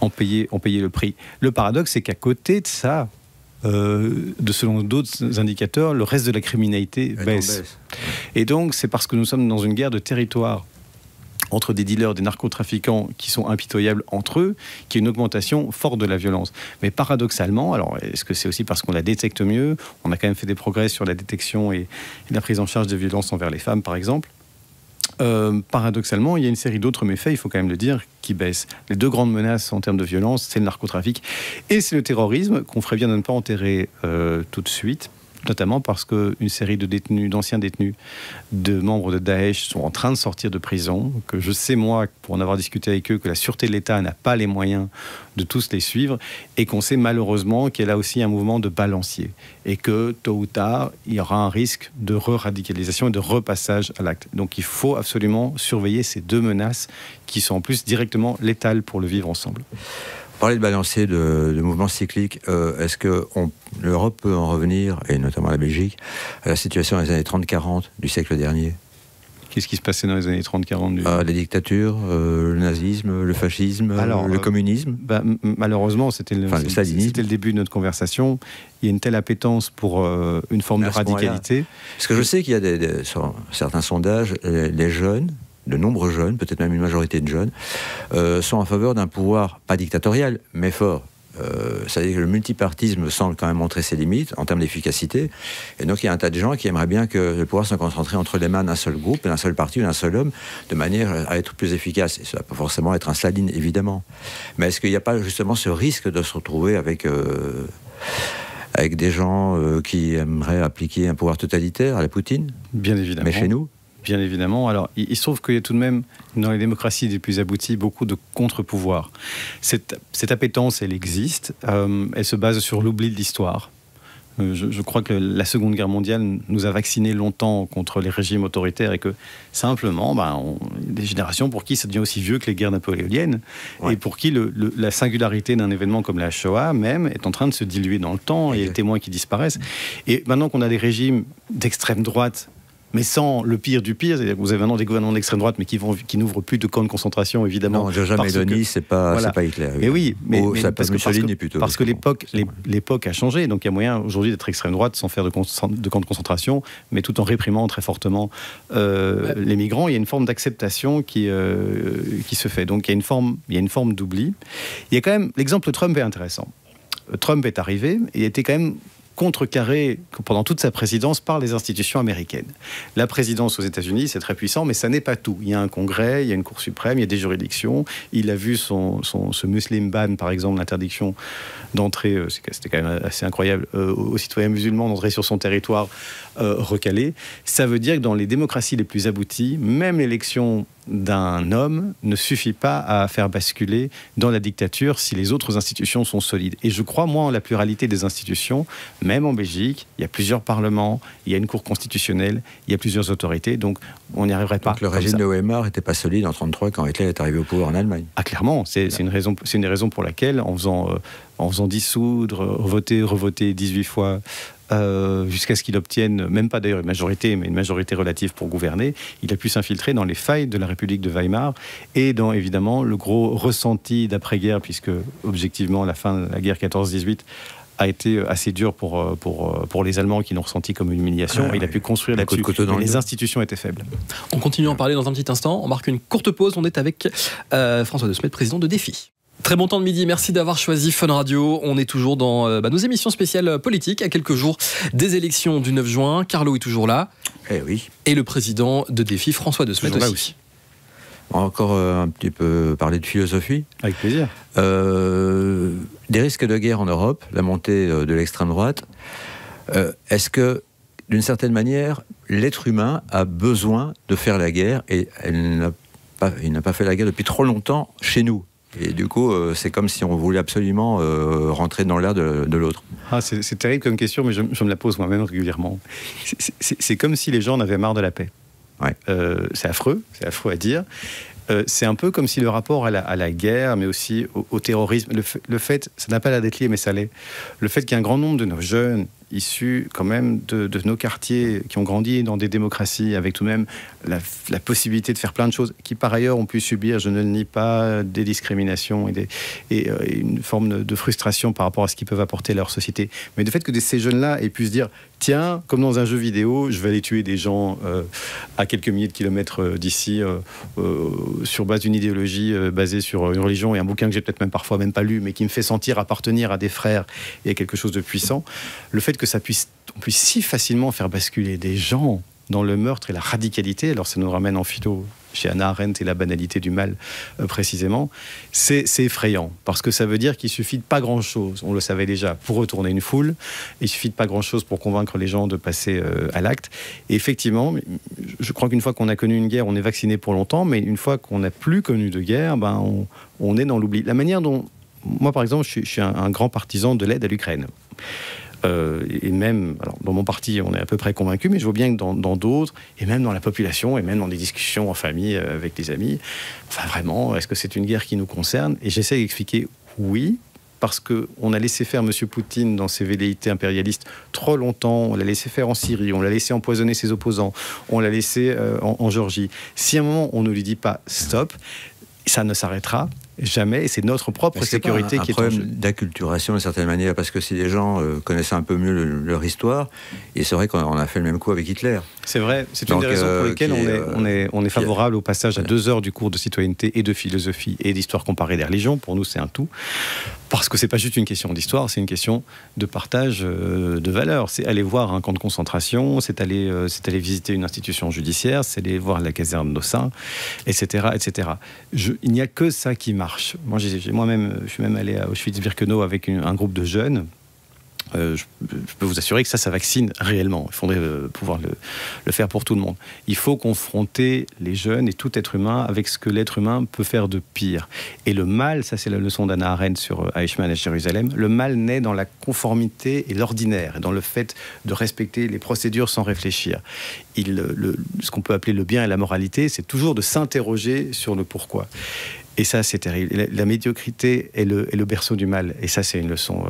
en payer le prix. Le paradoxe, c'est qu'à côté de ça, selon d'autres indicateurs, le reste de la criminalité baisse. Et donc, c'est parce que nous sommes dans une guerre de territoire entre des dealers, des narcotrafiquants qui sont impitoyables entre eux, qu'il y a une augmentation forte de la violence. Mais paradoxalement, alors est-ce que c'est aussi parce qu'on la détecte mieux ? On a quand même fait des progrès sur la détection et la prise en charge des violences envers les femmes, par exemple. paradoxalement, il y a une série d'autres méfaits, il faut quand même le dire, qui baissent. Les deux grandes menaces en termes de violence, c'est le narcotrafic et c'est le terrorisme, qu'on ferait bien de ne pas enterrer tout de suite, notamment parce qu'une série de détenus, d'anciens détenus, de membres de Daesh sont en train de sortir de prison, que je sais, moi, pour en avoir discuté avec eux, que la sûreté de l'État n'a pas les moyens de tous les suivre, et qu'on sait malheureusement qu'il y a là aussi un mouvement de balancier, et que tôt ou tard, il y aura un risque de re-radicalisation et de repassage à l'acte. Donc il faut absolument surveiller ces deux menaces qui sont en plus directement létales pour le vivre ensemble. Parler de balancier, de mouvements cycliques, est-ce que l'Europe peut en revenir, et notamment la Belgique, à la situation des années 30-40 du siècle dernier? Qu'est-ce qui se passait dans les années 30-40 La dictature, le nazisme, le fascisme, le communisme. Malheureusement, c'était le début de notre conversation. Il y a une telle appétence pour une forme de radicalité. Parce que je sais qu'il y a sur certains sondages, les jeunes, de nombreux jeunes, peut-être même une majorité de jeunes, sont en faveur d'un pouvoir, pas dictatorial, mais fort. C'est-à-dire que le multipartisme semble quand même montrer ses limites en termes d'efficacité. Et donc il y a un tas de gens qui aimeraient bien que le pouvoir soit concentré entre les mains d'un seul groupe, d'un seul parti ou d'un seul homme, de manière à être plus efficace. Et ça ne va pas forcément être un Staline, évidemment. Mais est-ce qu'il n'y a pas justement ce risque de se retrouver avec des gens qui aimeraient appliquer un pouvoir totalitaire à la Poutine? Bien évidemment. Mais chez nous? Bien évidemment. Alors, il se trouve qu'il y a tout de même, dans les démocraties les plus abouties, beaucoup de contre-pouvoirs. Cette appétence, elle existe. Elle se base sur l'oubli de l'histoire. Je crois que la Seconde Guerre mondiale nous a vaccinés longtemps contre les régimes autoritaires et que, simplement, des générations pour qui ça devient aussi vieux que les guerres napoléoniennes, ouais. Et pour qui la singularité d'un événement comme la Shoah, même, est en train de se diluer dans le temps, et les témoins qui disparaissent. Et maintenant qu'on a des régimes d'extrême droite, mais sans le pire du pire, c'est-à-dire que vous avez maintenant des gouvernements d'extrême droite, mais qui n'ouvrent plus de camps de concentration, évidemment. Non, Joja Meloni, c'est pas Hitler. Mais oui, mais Mussolini plutôt. Parce que l'époque a changé, donc il y a moyen aujourd'hui d'être extrême droite sans faire de camps de concentration, mais tout en réprimant très fortement les migrants. Il y a une forme d'acceptation qui se fait. Donc il y a une forme d'oubli. Il y a quand même l'exemple de Trump est intéressant. Trump est arrivé et était quand même contrecarré pendant toute sa présidence par les institutions américaines. La présidence aux États-Unis, c'est très puissant, mais ça n'est pas tout. Il y a un congrès, il y a une cour suprême, il y a des juridictions. Il a vu ce Muslim ban, par exemple, l'interdiction d'entrer, c'était quand même assez incroyable, aux citoyens musulmans d'entrer sur son territoire recalé. Ça veut dire que dans les démocraties les plus abouties, même l'élection d'un homme ne suffit pas à faire basculer dans la dictature si les autres institutions sont solides. Et je crois, moi, en la pluralité des institutions, même en Belgique, il y a plusieurs parlements, il y a une cour constitutionnelle, il y a plusieurs autorités, donc on n'y arriverait pas. Donc le régime de Weimar n'était pas solide en 1933 quand Hitler est arrivé au pouvoir en Allemagne. Ah, clairement, c'est une des raisons pour laquelle, en faisant dissoudre, revoter 18 fois, jusqu'à ce qu'il obtienne, même pas d'ailleurs une majorité, mais une majorité relative pour gouverner, il a pu s'infiltrer dans les failles de la République de Weimar et dans, évidemment, le gros ressenti d'après-guerre, puisque, objectivement, la fin de la guerre 14-18 a été assez dur pour les Allemands qui l'ont ressenti comme une humiliation. Il a pu construire là-dessus, mais les institutions étaient faibles. On continue à en parler dans un petit instant. On marque une courte pause. On est avec François De Smet, président de Défi. Très bon temps de midi, merci d'avoir choisi Fun Radio. On est toujours dans nos émissions spéciales politiques, à quelques jours des élections du 9 juin. Carlo est toujours là. Eh oui. Et le président de Défi, François De Smet aussi. On va encore un petit peu parler de philosophie. Avec plaisir. Des risques de guerre en Europe, la montée de l'extrême droite. Est-ce que, d'une certaine manière, l'être humain a besoin de faire la guerre et il n'a pas fait la guerre depuis trop longtemps chez nous? Et du coup, c'est comme si on voulait absolument rentrer dans l'air de l'autre. Ah, c'est terrible comme question, mais je me la pose moi-même régulièrement. C'est comme si les gens en avaient marre de la paix. Ouais. C'est affreux à dire. C'est un peu comme si le rapport à la guerre, mais aussi au terrorisme, le fait, ça n'a pas l'air d'être lié, mais ça l'est, le fait qu'il y ait un grand nombre de nos jeunes issus quand même de nos quartiers, qui ont grandi dans des démocraties, avec tout de même la possibilité de faire plein de choses, qui par ailleurs ont pu subir, je ne le nie pas, des discriminations et une forme de frustration par rapport à ce qu'ils peuvent apporter à leur société. Mais le fait que ces jeunes-là aient pu se dire, tiens, comme dans un jeu vidéo, je vais aller tuer des gens à quelques milliers de kilomètres d'ici, sur base d'une idéologie basée sur une religion et un bouquin que j'ai peut-être même parfois même pas lu, mais qui me fait sentir appartenir à des frères et à quelque chose de puissant. Le fait que on puisse si facilement faire basculer des gens dans le meurtre et la radicalité. Alors ça nous ramène en philo chez Hannah Arendt et la banalité du mal précisément. C'est effrayant parce que ça veut dire qu'il suffit de pas grand-chose, on le savait déjà, pour retourner une foule. Il suffit de pas grand-chose pour convaincre les gens de passer à l'acte. Et effectivement, je crois qu'une fois qu'on a connu une guerre, on est vacciné pour longtemps, mais une fois qu'on n'a plus connu de guerre, on est dans l'oubli. La manière dont, moi par exemple, je suis un grand partisan de l'aide à l'Ukraine. Et même, alors, dans mon parti, on est à peu près convaincu, mais je vois bien que dans d'autres, et même dans la population, et même dans des discussions en famille avec des amis, enfin vraiment, est-ce que c'est une guerre qui nous concerne? Et j'essaie d'expliquer oui, parce qu'on a laissé faire M. Poutine dans ses velléités impérialistes trop longtemps, on l'a laissé faire en Syrie, on l'a laissé empoisonner ses opposants, on l'a laissé en Géorgie. Si à un moment on ne lui dit pas stop, ça ne s'arrêtera jamais, et c'est notre propre sécurité qui est en jeu. C'est un problème d'acculturation d'une certaine manière, parce que si les gens connaissaient un peu mieux leur histoire, et c'est vrai qu'on a fait le même coup avec Hitler. C'est vrai, c'est une des raisons pour lesquelles on est favorable au passage à 2 heures du cours de citoyenneté et de philosophie et d'histoire comparée des religions. Pour nous, c'est un tout. Parce que c'est pas juste une question d'histoire, c'est une question de partage de valeurs. C'est aller voir un camp de concentration, c'est aller visiter une institution judiciaire, c'est aller voir la caserne d'Ossat, etc., etc. Il n'y a que ça qui marche. Moi, je suis même allé à Auschwitz-Birkenau avec un groupe de jeunes. Je peux vous assurer que ça vaccine réellement. Il faudrait pouvoir le faire pour tout le monde. Il faut confronter les jeunes et tout être humain avec ce que l'être humain peut faire de pire. Et le mal, ça c'est la leçon d'Hannah Arendt sur Eichmann et Jérusalem, le mal naît dans la conformité et l'ordinaire, et dans le fait de respecter les procédures sans réfléchir. Ce qu'on peut appeler le bien et la moralité, c'est toujours de s'interroger sur le pourquoi. Et ça, c'est terrible. La médiocrité est le berceau du mal. Et ça, c'est une leçon...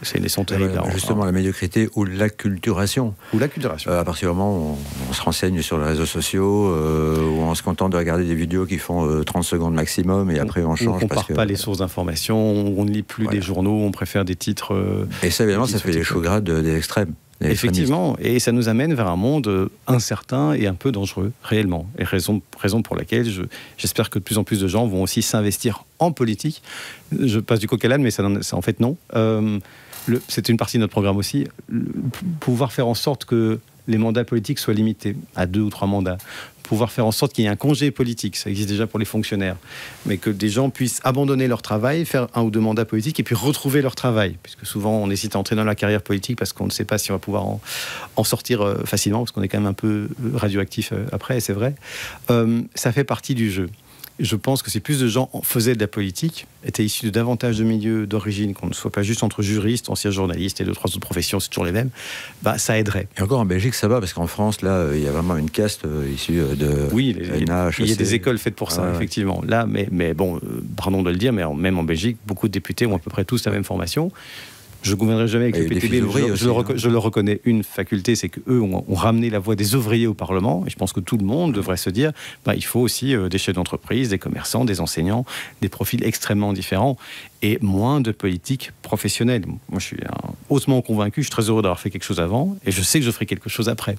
C'est une leçon terrible. Justement, la médiocrité ou l'acculturation. Ou l'acculturation. À partir du moment où on se renseigne sur les réseaux sociaux, où on se contente de regarder des vidéos qui font 30 secondes maximum, et après on change. On ne compare pas les sources d'information, on ne lit plus des journaux, on préfère des titres... et ça, évidemment, ça fait les choux gras des extrêmes. Effectivement, et ça nous amène vers un monde incertain et un peu dangereux, réellement. Et raison pour laquelle j'espère que de plus en plus de gens vont aussi s'investir en politique. Je passe du coq à l'âne, mais ça en fait non. C'était une partie de notre programme aussi, pouvoir faire en sorte que les mandats politiques soient limités à 2 ou 3 mandats. Pouvoir faire en sorte qu'il y ait un congé politique, ça existe déjà pour les fonctionnaires, mais que des gens puissent abandonner leur travail, faire 1 ou 2 mandats politiques et puis retrouver leur travail, puisque souvent on hésite à entrer dans la carrière politique parce qu'on ne sait pas si on va pouvoir en sortir facilement, parce qu'on est quand même un peu radioactif après, c'est vrai. Ça fait partie du jeu. Je pense que si plus de gens faisaient de la politique, étaient issus de davantage de milieux d'origine, qu'on ne soit pas juste entre juristes, anciens journalistes et 2 ou 3 autres professions, c'est toujours les mêmes, ça aiderait. Et encore en Belgique, ça va, parce qu'en France, là, il y a vraiment une caste issue de... Oui, il y a des écoles faites pour ça, effectivement. Là, mais bon, pardon de le dire, mais même en Belgique, beaucoup de députés ont à peu près tous la même formation. Je ne gouvernerai jamais avec le PTB, je le reconnais, une faculté, c'est qu'eux ont ramené la voix des ouvriers au Parlement, et je pense que tout le monde devrait se dire, il faut aussi des chefs d'entreprise, des commerçants, des enseignants, des profils extrêmement différents, et moins de politique professionnelle. Moi, je suis hautement convaincu, je suis très heureux d'avoir fait quelque chose avant, et je sais que je ferai quelque chose après.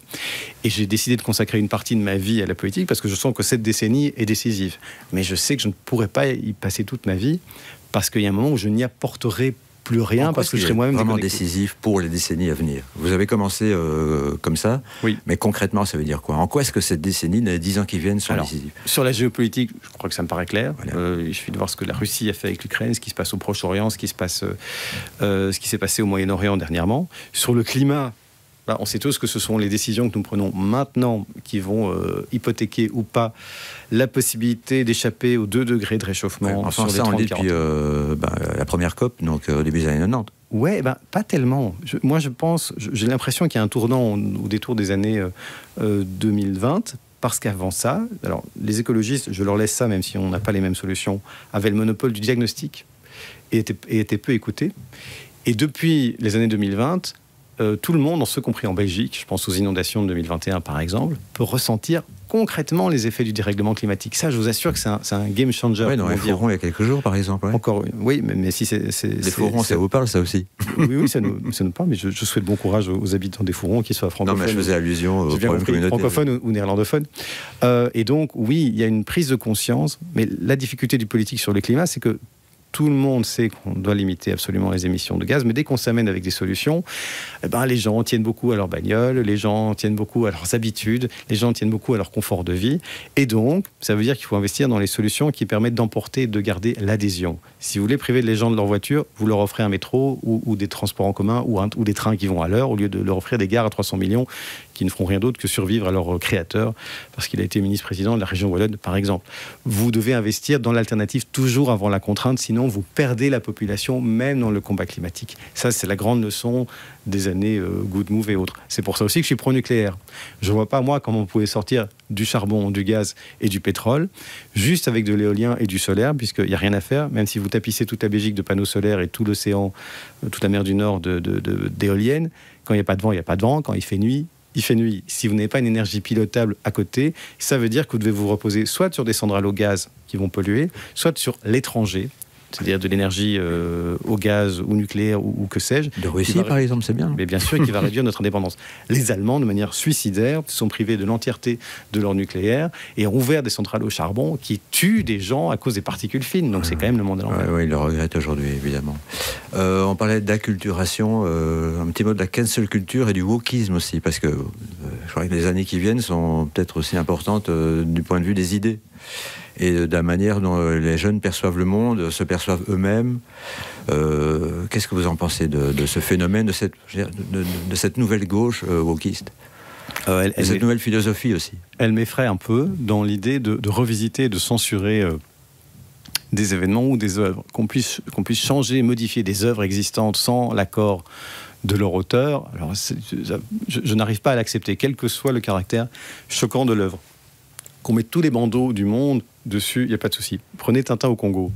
Et j'ai décidé de consacrer une partie de ma vie à la politique, parce que je sens que cette décennie est décisive. Mais je sais que je ne pourrai pas y passer toute ma vie, parce qu'il y a un moment où je n'y apporterai plus rien, parce que je serai moi-même vraiment décisif pour les décennies à venir. Vous avez commencé comme ça, oui. Mais concrètement, ça veut dire quoi? En quoi est-ce que cette décennie, les 10 ans qui viennent, sont décisifs? Sur la géopolitique, je crois que ça me paraît clair. Voilà. Il suffit de voir ce que la Russie a fait avec l'Ukraine, ce qui se passe au Proche-Orient, ce qui s'est passé au Moyen-Orient dernièrement. Sur le climat, on sait tous que ce sont les décisions que nous prenons maintenant qui vont hypothéquer ou pas la possibilité d'échapper aux 2 degrés de réchauffement. Enfin, ça, on le dit depuis la première COP, donc au début des années 90. Ouais, pas tellement. Moi, je pense, j'ai l'impression qu'il y a un tournant au détour des années 2020, parce qu'avant ça, alors les écologistes, je leur laisse ça, même si on n'a pas les mêmes solutions, avaient le monopole du diagnostic et étaient peu écoutés. Et depuis les années 2020, tout le monde, y compris en Belgique, je pense aux inondations de 2021 par exemple, peut ressentir concrètement les effets du dérèglement climatique. Ça, je vous assure que c'est un game changer. Oui, dans les fourrons, il y a quelques jours par exemple. Ouais. Encore, oui, mais si c'est... Les fourrons, ça vous parle, ça aussi? Oui, ça nous parle, mais je souhaite bon courage aux habitants des fourrons, qu'ils soient francophones. Non, mais je faisais allusion aux problèmes communautaires. Francophones ou néerlandophones. Et donc, oui, il y a une prise de conscience, mais la difficulté du politique sur le climat, c'est que tout le monde sait qu'on doit limiter absolument les émissions de gaz, mais dès qu'on s'amène avec des solutions, les gens tiennent beaucoup à leur bagnole, les gens tiennent beaucoup à leurs habitudes, les gens tiennent beaucoup à leur confort de vie. Et donc, ça veut dire qu'il faut investir dans les solutions qui permettent d'emporter et de garder l'adhésion. Si vous voulez priver les gens de leur voiture, vous leur offrez un métro ou des transports en commun ou des trains qui vont à l'heure, au lieu de leur offrir des gares à 300 millions qui ne feront rien d'autre que survivre à leur créateur, parce qu'il a été ministre-président de la région Wallonne, par exemple. Vous devez investir dans l'alternative toujours avant la contrainte, sinon vous perdez la population, même dans le combat climatique. Ça, c'est la grande leçon des années Good Move et autres. C'est pour ça aussi que je suis pro-nucléaire. Je ne vois pas, moi, comment on pouvait sortir du charbon, du gaz et du pétrole, juste avec de l'éolien et du solaire, puisqu'il n'y a rien à faire, même si vous tapissez toute la Belgique de panneaux solaires et tout l'océan, toute la mer du Nord d'éoliennes, quand il n'y a pas de vent, il n'y a pas de vent, quand il fait nuit, il fait nuit. Si vous n'avez pas une énergie pilotable à côté, ça veut dire que vous devez vous reposer soit sur des centrales au gaz qui vont polluer, soit sur l'étranger, c'est-à-dire de l'énergie au gaz ou nucléaire ou que sais-je. De Russie, par exemple, c'est bien. Mais bien sûr, qui va réduire notre indépendance. Les Allemands, de manière suicidaire, sont privés de l'entièreté de leur nucléaire et ont ouvert des centrales au charbon qui tuent des gens à cause des particules fines. Donc c'est quand même le monde à l'envers. Oui, ils le regrettent aujourd'hui, évidemment. On parlait d'acculturation, un petit mot de la cancel culture et du wokisme aussi, parce que je crois que les années qui viennent sont peut-être aussi importantes du point de vue des idées et de la manière dont les jeunes perçoivent le monde, se perçoivent eux-mêmes. Qu'est-ce que vous en pensez de ce phénomène, de cette nouvelle gauche wokiste et cette nouvelle philosophie aussi? Elle m'effraie un peu dans l'idée de revisiter, de censurer des événements ou des œuvres, qu'on puisse changer, modifier des œuvres existantes sans l'accord de leur auteur. Alors, je n'arrive pas à l'accepter, quel que soit le caractère choquant de l'œuvre. Qu'on mette tous les bandeaux du monde dessus, il n'y a pas de souci. Prenez Tintin au Congo.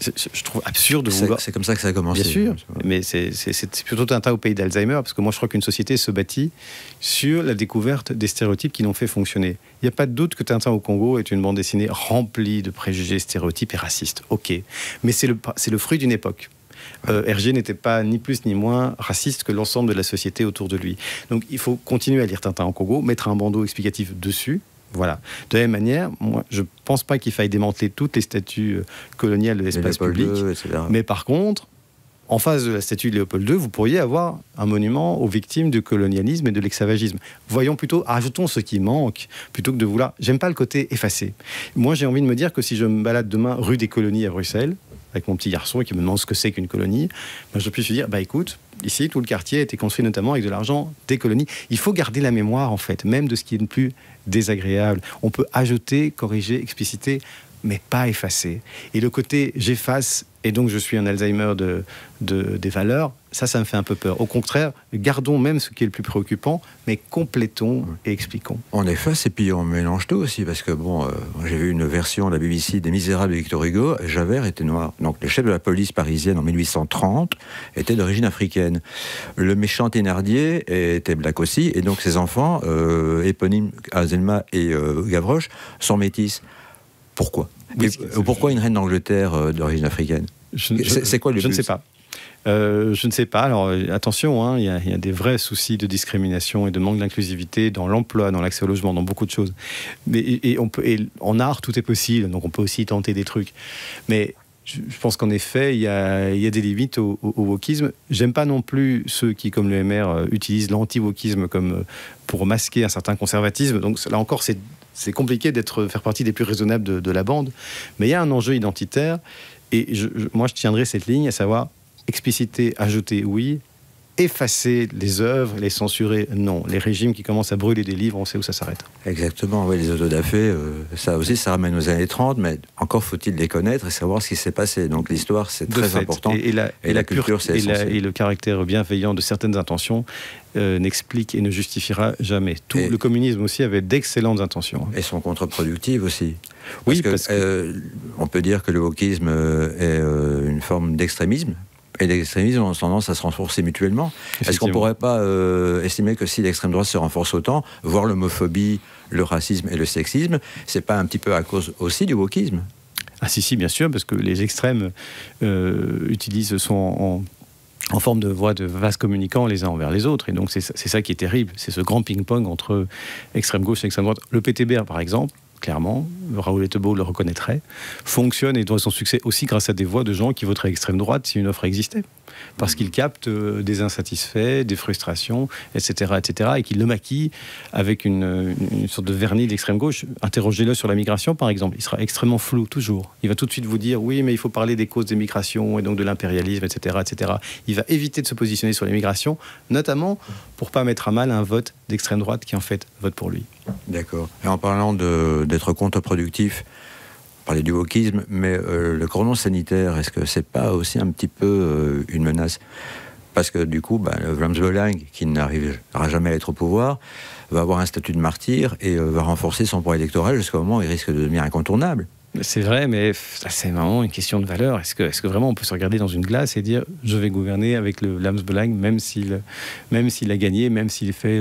Je trouve absurde de vouloir... C'est comme ça que ça a commencé. Bien sûr, mais c'est plutôt Tintin au pays d'Alzheimer, parce que moi je crois qu'une société se bâtit sur la découverte des stéréotypes qui l'ont fait fonctionner. Il n'y a pas de doute que Tintin au Congo est une bande dessinée remplie de préjugés, stéréotypes et racistes. Ok, mais c'est le fruit d'une époque. Hergé n'était pas ni plus ni moins raciste que l'ensemble de la société autour de lui. Donc il faut continuer à lire Tintin au Congo, mettre un bandeau explicatif dessus. Voilà. De la même manière, moi, je ne pense pas qu'il faille démanteler toutes les statues coloniales de l'espace public. Mais par contre, en face de la statue de Léopold II, vous pourriez avoir un monument aux victimes du colonialisme et de l'esclavagisme. Voyons plutôt, ajoutons ce qui manque, plutôt que de vouloir... J'aime pas le côté effacé. Moi, j'ai envie de me dire que si je me balade demain rue des Colonies à Bruxelles, avec mon petit garçon et qui me demande ce que c'est qu'une colonie, je puisse lui dire, écoute, ici, tout le quartier a été construit notamment avec de l'argent des colonies. Il faut garder la mémoire, en fait, même de ce qui est le plus désagréable. On peut ajouter, corriger, expliciter, mais pas effacer. Et le côté j'efface et donc je suis un Alzheimer des valeurs, ça me fait un peu peur. Au contraire, gardons même ce qui est le plus préoccupant, mais complétons et expliquons. On efface et puis on mélange tout aussi, parce que j'ai vu une version de la BBC des Misérables de Victor Hugo, Javert était noir. Donc le chef de la police parisienne en 1830 était d'origine africaine. Le méchant Thénardier était black aussi, et donc ses enfants, éponymes Azelma et Gavroche, sont métis. Pourquoi? Pourquoi une reine d'Angleterre d'origine africaine? C'est quoi le but? Je ne sais pas. Je ne sais pas. Alors attention, il y a des vrais soucis de discrimination et de manque d'inclusivité dans l'emploi, dans l'accès au logement, dans beaucoup de choses. Et en art, tout est possible. Donc on peut aussi tenter des trucs. Mais je pense qu'en effet, il y a des limites au wokisme. J'aime pas non plus ceux qui, comme le MR, utilisent l'anti-wokisme pour masquer un certain conservatisme. Donc là encore, c'est compliqué faire partie des plus raisonnables de la bande. Mais il y a un enjeu identitaire. Et moi, je tiendrai cette ligne, à savoir expliciter, ajouter, oui. Effacer les œuvres, les censurer, non. Les régimes qui commencent à brûler des livres, on sait où ça s'arrête. Exactement, oui, les autodafés, ça aussi, ça ramène aux années 30, mais encore faut-il les connaître et savoir ce qui s'est passé. Donc l'histoire, c'est très important. Et la culture, c'est essentiel. Et le caractère bienveillant de certaines intentions n'explique et ne justifiera jamais. Le communisme aussi avait d'excellentes intentions. Et sont contre-productives aussi. Oui, parce que on peut dire que le wokisme est une forme d'extrémisme. Et l'extrémisme ont tendance à se renforcer mutuellement. Est-ce qu'on ne pourrait pas estimer que si l'extrême droite se renforce autant, voire l'homophobie, le racisme et le sexisme, c'est pas un petit peu à cause aussi du wokisme? Ah si, bien sûr, parce que les extrêmes sont en forme de voie de vases communicants les uns envers les autres. Et donc c'est ça qui est terrible, c'est ce grand ping-pong entre extrême gauche et extrême droite. Le PTB, par exemple, clairement, Raoul Etebo le reconnaîtrait, fonctionne et doit son succès aussi grâce à des voix de gens qui voteraient extrême droite si une offre existait. Parce qu'il capte des insatisfaits, des frustrations, etc., et qu'il le maquille avec une sorte de vernis d'extrême gauche. Interrogez-le sur la migration, par exemple. Il sera extrêmement flou, toujours. Il va tout de suite vous dire, oui, mais il faut parler des causes des migrations et donc de l'impérialisme, etc., etc. Il va éviter de se positionner sur les migrations, notamment pour ne pas mettre à mal un vote d'extrême droite qui, en fait, vote pour lui. D'accord. Et en parlant d'être contre-productif, on parlait du wokisme, mais le cordon sanitaire, est-ce que c'est pas aussi un petit peu une menace? Parce que du coup, Vlaams Belang, qui n'arrivera jamais à être au pouvoir, va avoir un statut de martyr et va renforcer son poids électoral jusqu'au moment où il risque de devenir incontournable. C'est vrai, mais c'est vraiment une question de valeur. Est-ce que vraiment on peut se regarder dans une glace et dire je vais gouverner avec le Vlaams Belang, même s'il a gagné, même s'il fait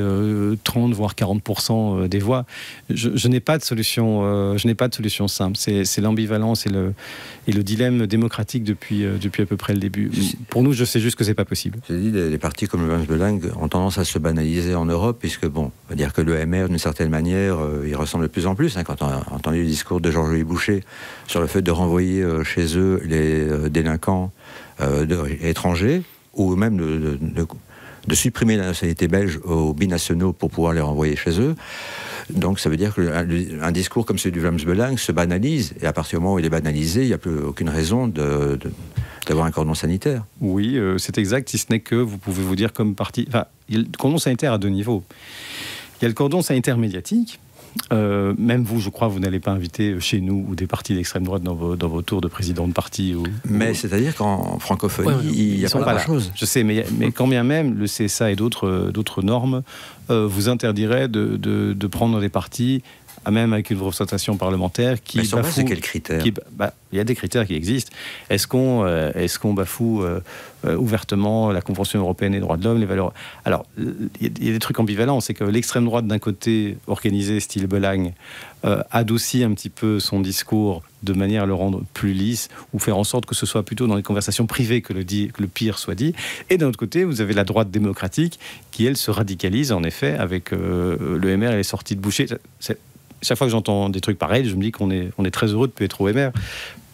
30 voire 40% des voix? Je n'ai pas de solution. Je n'ai pas de solution simple. C'est l'ambivalence et le dilemme démocratique depuis à peu près le début. Pour nous, je sais juste que c'est pas possible. J'ai dit, les partis comme le Vlaams Belang ont tendance à se banaliser en Europe, puisque on va dire que le MR, d'une certaine manière, il ressemble de plus en plus. Quand on a entendu le discours de Georges-Louis Boucher sur le fait de renvoyer chez eux les délinquants étrangers, ou même de supprimer la nationalité belge aux binationaux pour pouvoir les renvoyer chez eux. Donc ça veut dire qu'un discours comme celui du Vlaams Belang se banalise, et à partir du moment où il est banalisé, il n'y a plus aucune raison d'avoir un cordon sanitaire. Oui, c'est exact, si ce n'est que vous pouvez vous dire comme parti... Enfin, le cordon sanitaire à deux niveaux. Il y a le cordon sanitaire médiatique. Même vous, je crois, vous n'allez pas inviter chez nous ou des partis d'extrême droite dans vos tours de président de parti. Mais c'est-à-dire qu'en francophonie, il n'y a pas grand-chose. Je sais, mais quand bien même, le CSA et d'autres normes vous interdiraient de prendre des partis, même avec une représentation parlementaire qui mais sur bafoue... base de quels critères? Il y a des critères qui existent. Est-ce qu'on bafoue ouvertement la Convention européenne des droits de l'homme, les valeurs... Alors, il y a des trucs ambivalents. C'est que l'extrême droite, d'un côté, organisée, style Belang, adoucit un petit peu son discours de manière à le rendre plus lisse, ou faire en sorte que ce soit plutôt dans les conversations privées que le pire soit dit. Et d'un autre côté, vous avez la droite démocratique qui, elle, se radicalise, en effet, avec le MR et les sorties de Boucher. Chaque fois que j'entends des trucs pareils, je me dis qu'on est très heureux de ne plus être au MR.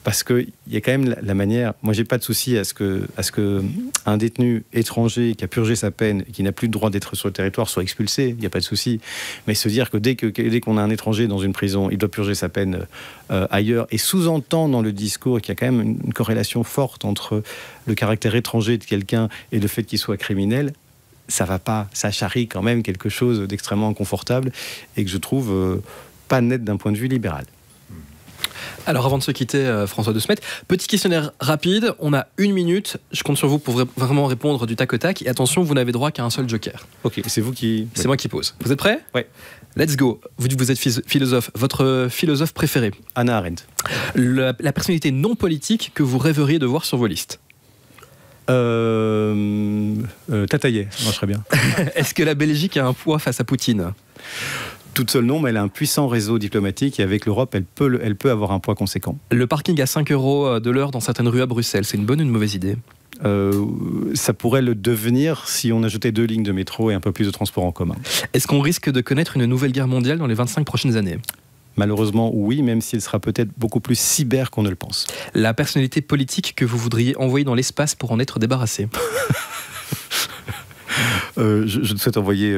Parce qu'il y a quand même la manière... Moi, j'ai pas de souci à ce que un détenu étranger qui a purgé sa peine et qui n'a plus le droit d'être sur le territoire soit expulsé. Il n'y a pas de souci. Mais se dire que dès qu'on a un étranger dans une prison, il doit purger sa peine ailleurs, et sous-entend dans le discours qu'il y a quand même une corrélation forte entre le caractère étranger de quelqu'un et le fait qu'il soit criminel, ça va pas. Ça charrie quand même quelque chose d'extrêmement inconfortable et que je trouve pas net d'un point de vue libéral. Alors avant de se quitter, François De Smet, petit questionnaire rapide, on a 1 minute, je compte sur vous pour vraiment répondre du tac au tac, et attention, vous n'avez droit qu'à un seul joker. Ok, c'est vous qui... C'est moi qui pose. Vous êtes prêts? Oui. Let's go. Vous êtes philosophe. Votre philosophe préféré? Hannah Arendt. La personnalité non politique que vous rêveriez de voir sur vos listes? Tataillet, ça marcherait bien. Est-ce que la Belgique a un poids face à Poutine? Toute seule non, mais elle a un puissant réseau diplomatique et avec l'Europe, elle peut avoir un poids conséquent. Le parking à 5 € de l'heure dans certaines rues à Bruxelles, c'est une bonne ou une mauvaise idée? Ça pourrait le devenir si on ajoutait 2 lignes de métro et un peu plus de transport en commun. Est-ce qu'on risque de connaître une nouvelle guerre mondiale dans les 25 prochaines années? Malheureusement, oui, même s'il sera peut-être beaucoup plus cyber qu'on ne le pense. La personnalité politique que vous voudriez envoyer dans l'espace pour en être débarrassé? Je souhaite envoyer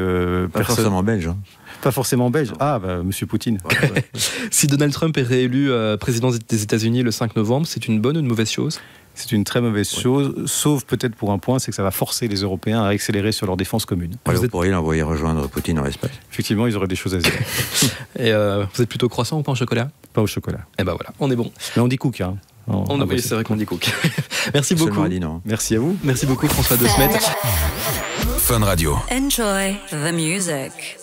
pas forcément belge. Pas forcément belge. Ah, Monsieur Poutine. Ouais. Si Donald Trump est réélu président des États-Unis le 5 novembre, c'est une bonne ou une mauvaise chose? C'est une très mauvaise chose, sauf peut-être pour un point, c'est que ça va forcer les Européens à accélérer sur leur défense commune. Vous pourriez l'envoyer rejoindre Poutine dans l'espace. Effectivement, ils auraient des choses à dire. Et vous êtes plutôt croissant ou pain au chocolat? Pas au chocolat. Eh ben voilà, on est bon. Mais on dit cook, hein. Oui, c'est vrai qu'on dit cook. Merci beaucoup. Merci à vous. Merci beaucoup, François De Smet. Fun Radio. Enjoy the music.